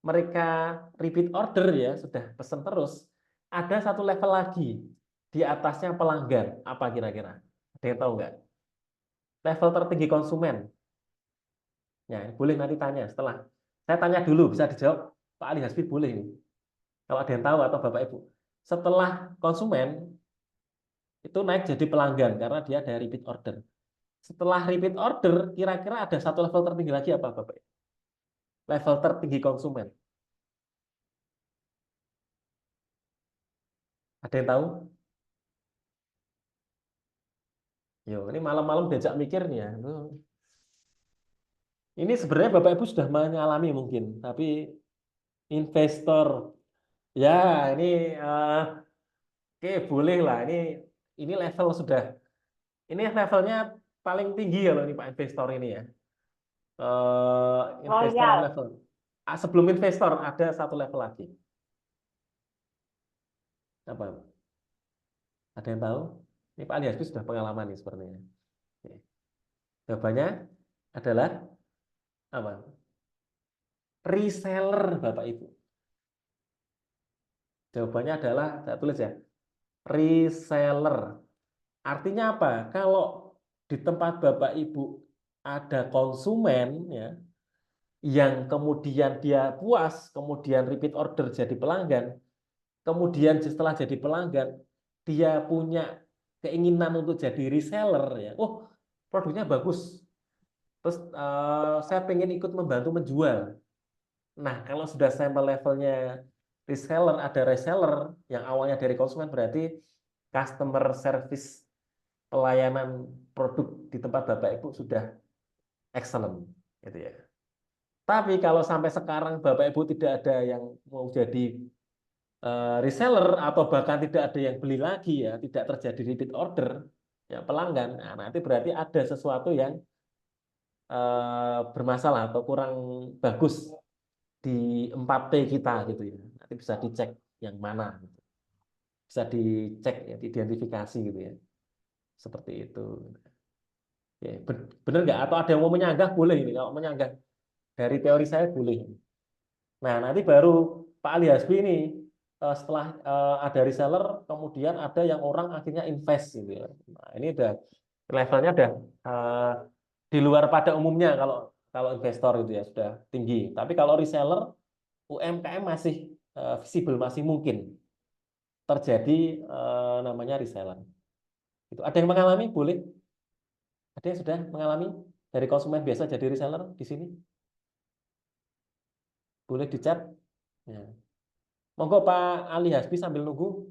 mereka repeat order ya, sudah pesan terus, ada satu level lagi di atasnya pelanggan. Apa kira-kira? Ada yang tahu nggak? Level tertinggi konsumen. Ya, boleh nanti tanya setelah. Saya tanya dulu, bisa dijawab Pak Ali Hasbi, boleh ini. Kalau ada yang tahu atau Bapak Ibu. Setelah konsumen itu naik jadi pelanggan karena dia ada repeat order. Setelah repeat order, kira-kira ada satu level tertinggi lagi apa Bapak Ibu? Level tertinggi konsumen. Ada yang tahu? Yo, ini malam-malam diajak mikir nih ya. Ini sebenarnya Bapak Ibu sudah mengalami mungkin, tapi investor ya ini oke boleh lah. Ini level sudah. Ini levelnya paling tinggi ya loh ini Pak investor ini ya. Investor Royal. level. Sebelum investor ada satu level lagi. Apa? Ada yang tahu? Ini Pak Ali Hasbi sudah pengalaman nih sepertinya. Oke. Jawabannya adalah apa? Reseller Bapak Ibu. Jawabannya adalah, saya tulis ya, reseller. Artinya apa? Kalau di tempat Bapak Ibu ada konsumen ya, yang kemudian dia puas, kemudian repeat order jadi pelanggan, kemudian setelah jadi pelanggan, dia punya keinginan untuk jadi reseller ya. Oh, produknya bagus. Terus saya pengen ikut membantu menjual. Nah, kalau sudah sampel levelnya reseller, ada reseller yang awalnya dari konsumen, berarti customer service pelayanan produk di tempat Bapak Ibu sudah excellent gitu ya. Tapi kalau sampai sekarang Bapak Ibu tidak ada yang mau jadi reseller atau bahkan tidak ada yang beli lagi ya, tidak terjadi repeat order ya pelanggan, nah, nanti berarti ada sesuatu yang bermasalah atau kurang bagus di 4P kita gitu ya. Nanti bisa dicek yang mana gitu. Bisa dicek ya, diidentifikasi gitu ya. Seperti itu. Ya, benar nggak? Atau ada yang mau menyanggah boleh ini. Kalau menyanggah dari teori saya boleh. Nah, nanti baru Pak Ali Hasbi ini setelah ada reseller, kemudian ada yang orang akhirnya invest gitu ya. Nah, ini udah levelnya udah di luar pada umumnya kalau kalau investor gitu ya sudah tinggi. Tapi kalau reseller UMKM masih visible, masih mungkin terjadi namanya reseller. Itu ada yang mengalami boleh? Ada yang sudah mengalami dari konsumen biasa jadi reseller di sini? Boleh dicat? Ya. Monggo Pak Ali Hasbi sambil nunggu.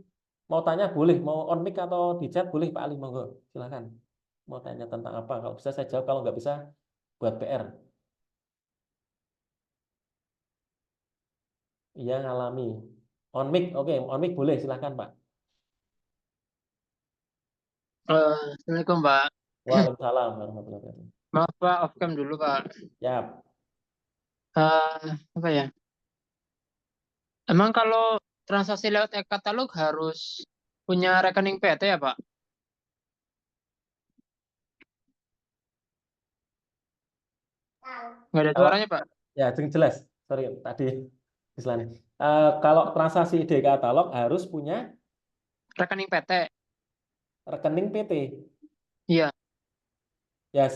Mau tanya boleh, mau on mic atau di chat boleh Pak Ali, monggo. Silakan. Mau tanya tentang apa? Kalau bisa saya jawab, kalau nggak bisa buat PR. Iya ngalami. On mic, oke, on mic boleh, silakan Pak. Assalamualaikum Pak. Waalaikumsalam warahmatullahi wabarakatuh. Maaf Pak, off cam dulu Pak. Ya, Apa ya? Emang kalau transaksi lewat e-katalog harus punya rekening PT ya Pak? Nggak ada kalau suaranya Pak. ya jelas. Sorry tadi istilahnya. Kalau transaksi ide katalog harus punya Rekening PT. rekening PT. Iya. Ya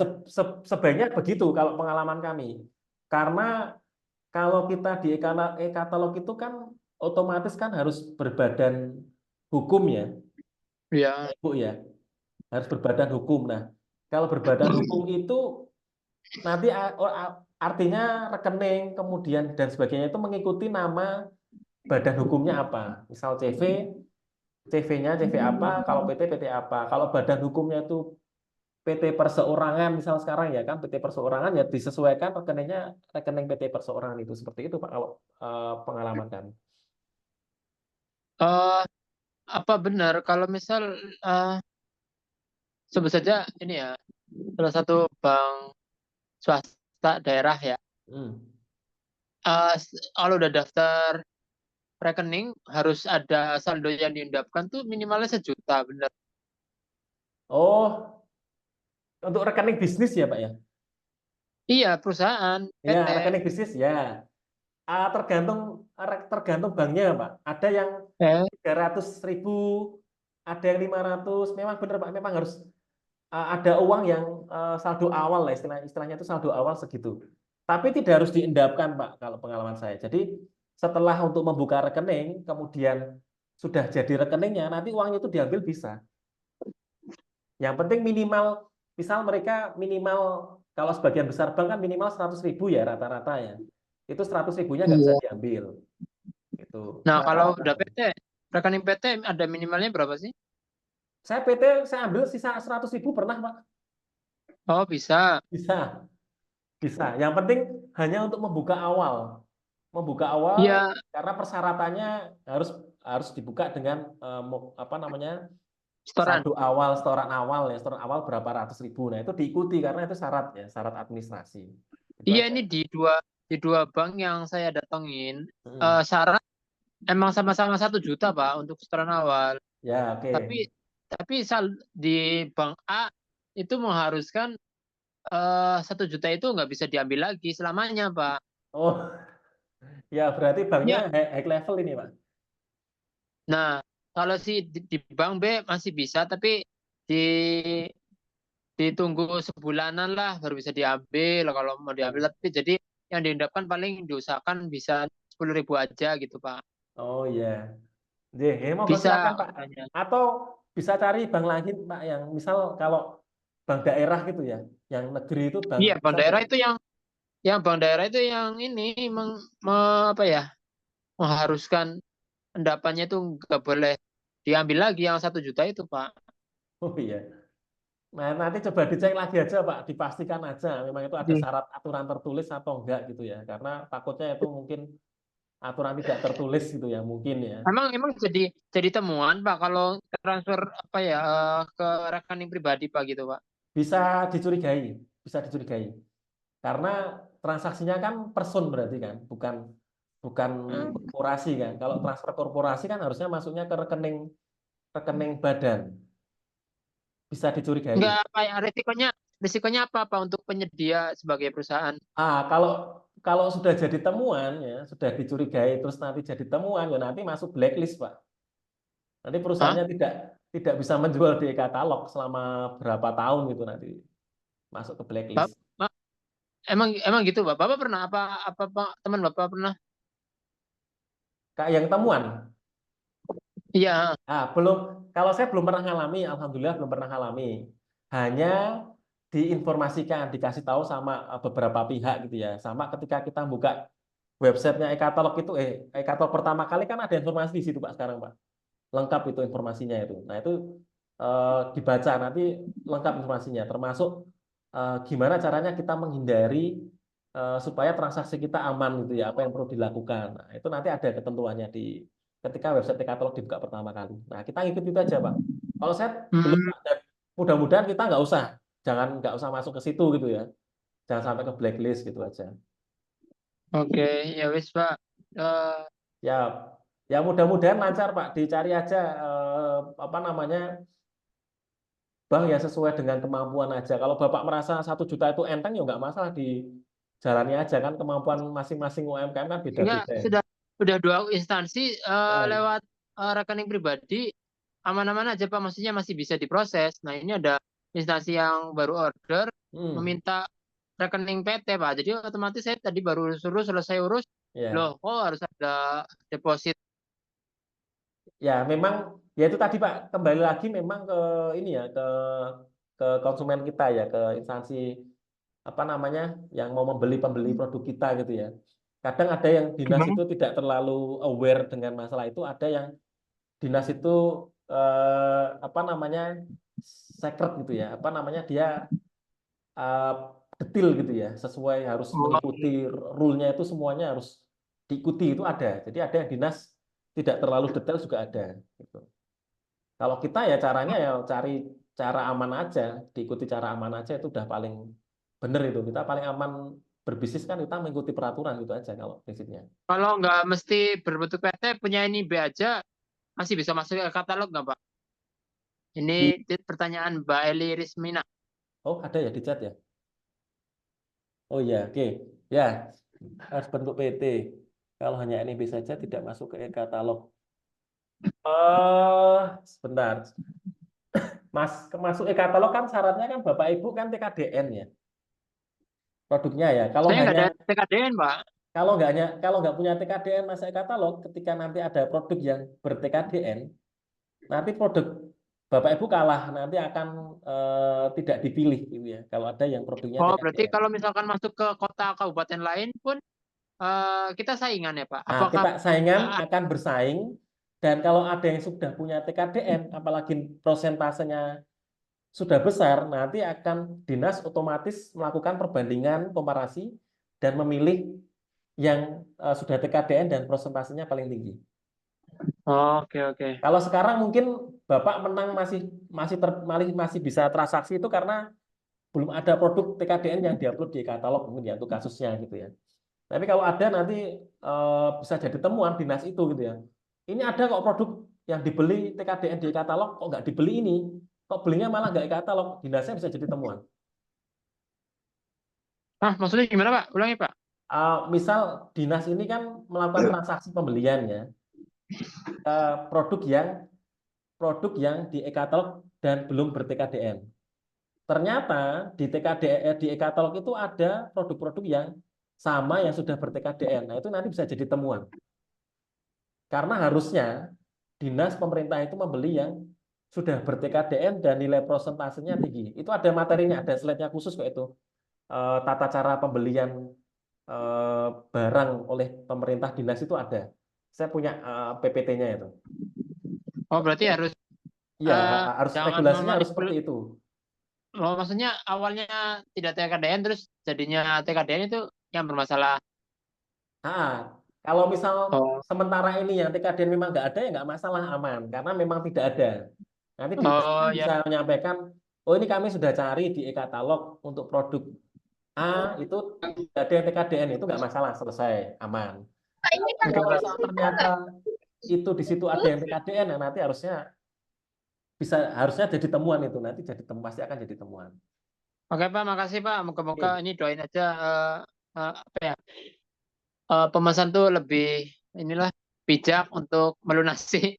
sebaiknya begitu kalau pengalaman kami. Karena kalau kita di e-katalog itu kan otomatis kan harus berbadan hukum ya, Ya. Bu ya, harus berbadan hukum. Nah, kalau berbadan hukum itu nanti artinya rekening kemudian dan sebagainya itu mengikuti nama badan hukumnya apa. Misal CV-nya CV apa, kalau PT apa. Kalau badan hukumnya itu PT perseorangan misal sekarang ya kan PT perseorangan ya disesuaikan rekeningnya rekening PT perseorangan itu seperti itu Pak kalau pengalaman kami. Eh, apa benar kalau misal sebut saja ini ya salah satu bank swasta daerah ya, Hmm. kalau udah daftar rekening harus ada saldo yang diendapkan tuh minimalnya 1 juta, benar? Oh, untuk rekening bisnis ya Pak ya? Iya, perusahaan Ya, PT. rekening bisnis ya. Tergantung banknya Pak. Ada yang Eh, 300.000, ada yang 500. Memang benar Pak, memang harus ada uang yang saldo awal lah istilahnya itu saldo awal segitu. Tapi tidak harus diendapkan Pak kalau pengalaman saya. Jadi setelah untuk membuka rekening, kemudian sudah jadi rekeningnya, nanti uangnya itu diambil bisa. Yang penting minimal, misal mereka minimal kalau sebagian besar bank kan minimal 100.000 ya rata-rata ya. Itu 100.000-nya nggak bisa iya. diambil. Itu Nah, kalau rata-rata. udah PT, rekening PT ada minimalnya berapa sih? Saya ambil sisa 100.000 pernah Pak. Oh, bisa. Bisa. Bisa. Yang penting hanya untuk membuka awal. Membuka awal Iya, karena persyaratannya harus harus dibuka dengan apa namanya? setoran. Saldo awal, setoran awal ya, setoran awal berapa ratus ribu. Nah, itu diikuti karena itu syarat ya, syarat administrasi. Itu Iya, aja. ini di dua bank yang saya datengin, Hmm. syarat emang sama-sama 1 juta Pak untuk setoran awal. Ya, oke. Tapi di bank A itu mengharuskan 1 juta itu nggak bisa diambil lagi selamanya, Pak. Oh, ya berarti banknya Ya. high level ini, Pak. Nah, kalau di bank B masih bisa, tapi di ditunggu sebulanan lah baru bisa diambil kalau mau diambil. Tapi jadi yang diendapkan paling diusahakan bisa 10.000 aja gitu, Pak. Oh iya. Jadi, monggo Bisa silakan, Pak. katanya. Atau bisa cari bank lain, Pak, yang misal kalau bank daerah gitu ya, yang negeri itu Iya, bank bank misal daerah itu yang bank daerah itu yang ini apa ya, mengharuskan endapannya itu nggak boleh diambil lagi yang 1 juta itu, Pak. oh iya. Nah, nanti coba dicek lagi aja, Pak. Dipastikan aja memang itu ada Di- syarat aturan tertulis atau enggak gitu ya. Karena takutnya itu mungkin aturan tidak tertulis gitu ya, mungkin ya. Emang jadi temuan, Pak, kalau transfer apa ya ke rekening pribadi, Pak, gitu, Pak. Bisa dicurigai, bisa dicurigai. Karena transaksinya kan person berarti kan, bukan bukan korporasi kan. Kalau transfer korporasi kan harusnya masuknya ke rekening rekening badan. Bisa dicurigai. Enggak, apa ya risikonya apa, Pak, untuk penyedia sebagai perusahaan? Kalau kalau sudah jadi temuan ya, sudah dicurigai terus nanti jadi temuan ya nanti masuk blacklist, Pak. Nanti Hah? perusahaannya tidak bisa menjual di e-katalog selama berapa tahun gitu nanti masuk ke blacklist. Pak, emang gitu, Pak. Bapak pernah apa Pak, teman Bapak pernah? Kayak yang temuan. Iya. Kalau saya belum pernah ngalami, alhamdulillah belum pernah ngalami. Hanya diinformasikan, dikasih tahu sama beberapa pihak gitu ya. Sama ketika kita buka websitenya e-katalog itu, e-katalog pertama kali kan ada informasi di situ Pak sekarang Pak. Lengkap itu informasinya itu. Nah itu dibaca nanti lengkap informasinya, termasuk gimana caranya kita menghindari supaya transaksi kita aman gitu ya, apa yang perlu dilakukan. Nah itu nanti ada ketentuannya ketika website e-katalog dibuka pertama kali. Nah, kita ikut itu aja, Pak. Kalau saya belum, Hmm, Pak, dan mudah-mudahan kita nggak usah masuk ke situ gitu ya. Jangan sampai ke blacklist gitu aja. oke, ya wis, Pak. Eh, Ya, ya mudah-mudahan lancar, Pak. Dicari aja apa namanya bank yang sesuai dengan kemampuan aja. Kalau Bapak merasa 1 juta itu enteng, ya nggak masalah dijalani aja kan kemampuan masing-masing UMKM kan enggak, beda-beda. sudah 2 instansi Nah, lewat rekening pribadi aman-aman aja, Pak. Maksudnya masih bisa diproses. Nah, ini ada instansi yang baru order hmm. meminta rekening PT, Pak. Jadi otomatis saya tadi baru suruh selesai urus, Ya. loh kok harus ada deposit. Ya, memang ya itu tadi Pak, kembali lagi memang ke ini ya, ke konsumen kita ya, ke instansi apa namanya yang mau pembeli produk kita gitu ya. Kadang ada yang dinas itu tidak terlalu aware dengan masalah itu, ada yang dinas itu apa namanya secret gitu ya, apa namanya dia eh, detil gitu ya, sesuai harus mengikuti rule-nya itu semuanya harus diikuti itu ada. Jadi ada yang dinas tidak terlalu detail juga ada. Gitu. Kalau kita ya caranya ya cari cara aman aja, diikuti cara aman aja itu udah paling bener itu. Kita paling aman berbisnis kan kita mengikuti peraturan gitu aja kalau prinsipnya. Kalau nggak mesti berbentuk PT, punya ini B aja, masih bisa masuk ke katalog nggak, Pak? Ini pertanyaan Mbak Eli Rismina. Oh ada ya di chat ya? Oh iya, oke. Ya, harus bentuk PT. Kalau hanya NIB saja tidak masuk ke e-katalog. Sebentar. Masuk e-katalog kan syaratnya kan Bapak Ibu kan TKDN ya. Produknya ya. Kalau Saya nggak hanya ada TKDN, Pak. kalau nggak punya TKDN masuk e-katalog, ketika nanti ada produk yang ber-TKDN, nanti produk Bapak Ibu kalah, nanti akan tidak dipilih gitu ya. Kalau ada yang produknya Oh, TKDN. berarti kalau misalkan masuk ke kota kabupaten lain pun kita saingan ya, Pak? Nah, Apakah kita saingan akan bersaing, dan kalau ada yang sudah punya TKDN, apalagi prosentasenya sudah besar, nanti akan dinas otomatis melakukan perbandingan komparasi dan memilih yang sudah TKDN dan prosentasenya paling tinggi. Oke, oke. Kalau sekarang mungkin Bapak menang masih bisa transaksi itu karena belum ada produk TKDN yang diupload di katalog mungkin ya, itu kasusnya gitu ya. Tapi kalau ada nanti bisa jadi temuan dinas itu gitu ya. Ini ada kok produk yang dibeli TKDN di katalog kok nggak dibeli ini, kok belinya malah nggak di katalog, dinasnya bisa jadi temuan. Maksudnya gimana, Pak? Ulangi, Pak. Misal dinas ini kan melakukan transaksi pembelian ya, produk yang di e-katalog dan belum ber-TKDN. Ternyata di di e-katalog itu ada produk-produk yang sama yang sudah ber-TKDN. Nah, itu nanti bisa jadi temuan. Karena harusnya dinas pemerintah itu membeli yang sudah ber-TKDN dan nilai prosentasenya tinggi. Itu ada materinya, ada slide-nya khusus kok itu. Tata cara pembelian barang oleh pemerintah dinas itu ada. Saya punya PPT-nya itu. Oh, berarti harus Iya, harus jangan regulasinya harus seperti itu. Oh, maksudnya awalnya tidak TKDN terus jadinya TKDN itu yang bermasalah. Kalau misal Oh, sementara ini yang TKDN memang nggak ada ya nggak masalah, aman karena memang tidak ada. Nanti dinas oh bisa ya. menyampaikan, oh ini kami sudah cari di e-katalog untuk produk A itu tidak ada yang TKDN, itu nggak masalah, selesai, aman. Tapi kalau misal ternyata itu di situ ada yang TKDN, nah nanti harusnya jadi temuan itu, nanti pasti akan jadi temuan. Oke, Pak, makasih, Pak. Moga-moga Oke. ini doain aja apa ya? Pemesan tuh lebih inilah bijak untuk melunasi.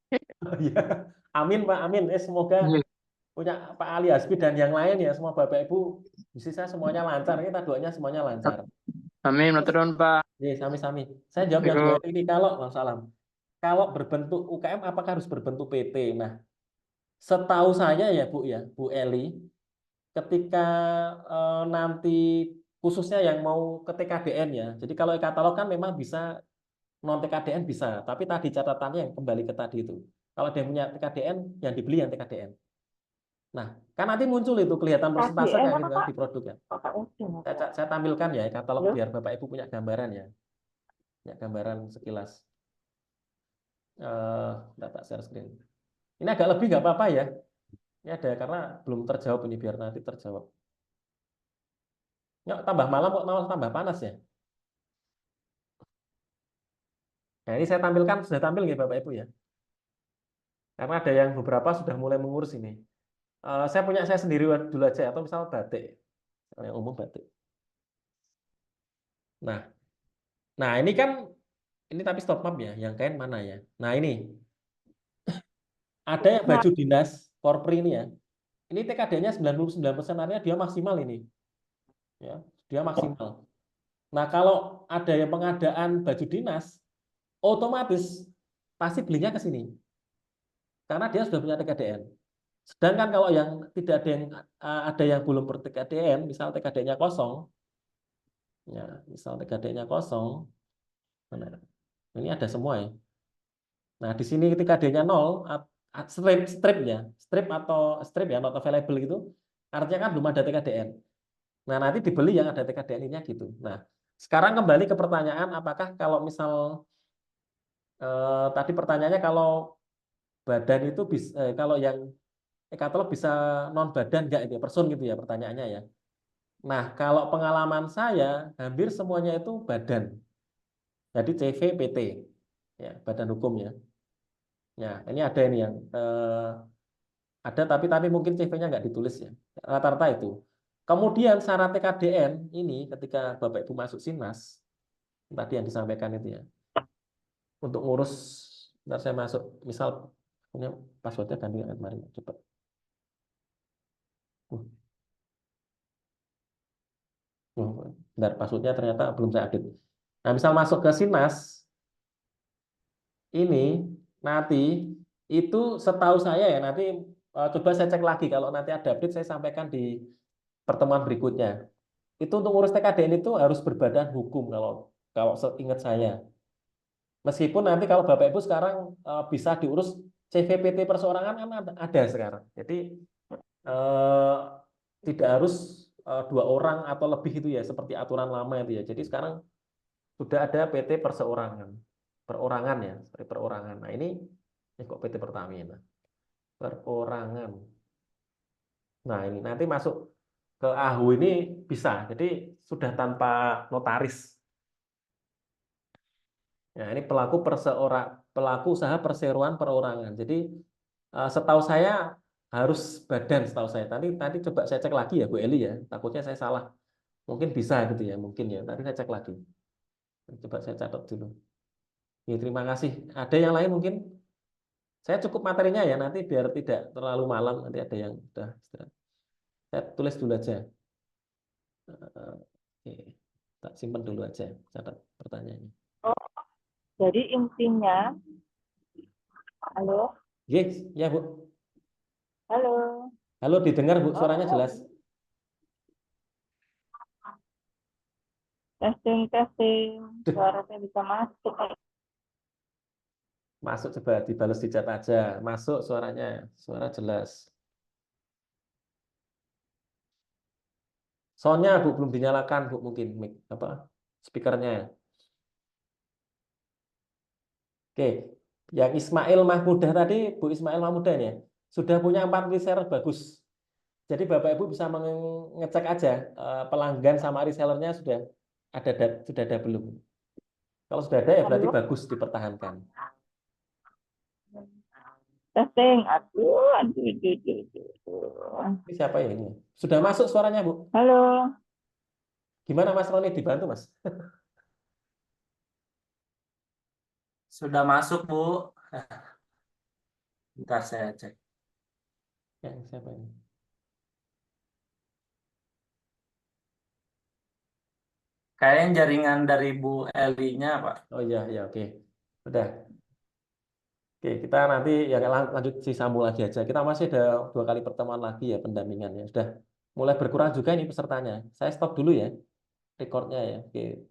Iya. Amin Pak, amin. Semoga punya Pak Ali Hasbi dan yang lain ya, semua Bapak Ibu bisnisnya semuanya lancar. Kita doanya semuanya lancar. Amin, matur nuwun, Pak. Iya, sami-sami. Saya jawab yang dua ini kalau berbentuk UKM apakah harus berbentuk PT? Nah, setahu saya ya Bu Eli, ketika nanti khususnya yang mau ke TKDN ya. Jadi kalau e-katalog kan memang bisa non TKDN bisa, tapi tadi catatannya yang kembali ke tadi itu. Kalau ada yang punya TKDN, yang dibeli yang TKDN. Nah, kan nanti muncul itu kelihatan persentasenya gitu kan di produknya. Saya tampilkan ya katalog biar Bapak Ibu punya gambaran ya. Ya, gambaran sekilas. Data share screen. Ini agak lebih nggak apa-apa ya. Ini ada karena belum terjawab ini, biar nanti terjawab. Ya, tambah malam kok malah tambah panas ya. Nah, ini saya tampilkan, sudah tampil nggak Bapak Ibu ya. Karena ada yang beberapa sudah mulai mengurus ini. Saya punya saya sendiri dulu aja, atau misal batik. Yang umum batik. Nah ini kan, ini tapi stop map ya, yang kain mana ya. Nah ini, ada yang baju dinas, korpri ini ya. Ini TKD-nya 99%, artinya dia maksimal ini. Ya, dia maksimal. Nah, kalau ada yang pengadaan baju dinas, otomatis pasti belinya ke sini. Karena dia sudah punya TKDN. Sedangkan kalau yang tidak ada yang belum ber TKDN, misal TKDN-nya kosong, ya, misal TKDN-nya kosong, mana? Ini ada semua ya. Nah, di sini TKD-nya 0, strip atau strip ya, not available gitu, artinya kan belum ada TKDN. Nah, nanti dibeli yang ada TKDN-nya gitu. Nah, sekarang kembali ke pertanyaan, apakah kalau misal tadi pertanyaannya kalau badan itu bisa, kalau yang e-katalog bisa non badan nggak itu ya, person gitu ya pertanyaannya ya. Nah, kalau pengalaman saya hampir semuanya itu badan. Jadi CV, PT, ya badan hukum ya. Ya, ini ada ini yang ada tapi mungkin CV-nya nggak ditulis ya. Rata-rata itu. Kemudian syarat TKDN ini ketika Bapak Ibu masuk Sinas tadi yang disampaikan itu ya. Untuk ngurus, ntar saya masuk, misal punya passwordnya ganti kemarin, coba. Bentar, passwordnya ternyata belum saya update. Nah, misal masuk ke Sinas, ini nanti itu setahu saya ya, nanti coba saya cek lagi, kalau nanti ada update saya sampaikan di pertemuan berikutnya. Itu untuk ngurus TKDN itu harus berbadan hukum kalau seingat saya. Meskipun nanti kalau Bapak Ibu sekarang bisa diurus CVPT perseorangan kan ada sekarang. Jadi tidak harus 2 orang atau lebih itu ya seperti aturan lama itu ya. Jadi sekarang sudah ada PT perseorangan, perorangan ya, seperti perorangan. Nah ini kok PT Pertamina, perorangan. Nah ini nanti masuk ke AHU ini bisa. Jadi sudah tanpa notaris. Ya, ini pelaku usaha perseroan perorangan. Jadi setahu saya harus badan setahu saya. Tadi coba saya cek lagi ya Bu Eli ya. Takutnya saya salah. Mungkin bisa gitu ya, mungkin ya. Tadi saya cek lagi. Coba saya catat dulu. Ya, terima kasih. Ada yang lain mungkin? Saya cukup materinya ya nanti biar tidak terlalu malam. Nanti ada yang sudah istirahat. Saya tulis dulu aja. Oke. Tak simpan dulu aja catat pertanyaannya. Oh, jadi intinya, halo, Yes, ya Bu. halo. Halo, didengar Bu, suaranya jelas. Testing, suaranya bisa masuk. Masuk coba dibalas di chat aja. Masuk suaranya, suara jelas. Soundnya Bu belum dinyalakan Bu mungkin mic apa speakernya. Oke, yang Ismail Mahmudah tadi Bu Ismail Mahmudah ya sudah punya 4 reseller bagus. Jadi Bapak Ibu bisa mengecek aja pelanggan sama resellernya sudah ada belum. Kalau sudah ada ya berarti Halo? bagus dipertahankan. Testing, aduh. Ini siapa ya ini? Sudah masuk suaranya Bu? Halo, Gimana Mas Roni, dibantu Mas? Sudah masuk, Bu. Bentar saya cek. Ya, siapa ini? Kayaknya jaringan dari Bu Eli-nya, Pak. Oh iya, ya oke. Udah. Oke, kita nanti ya lanjut si sambung lagi aja. Kita masih ada 2 kali pertemuan lagi ya pendampingannya. Sudah mulai berkurang juga ini pesertanya. Saya stop dulu ya recordnya ya. Oke.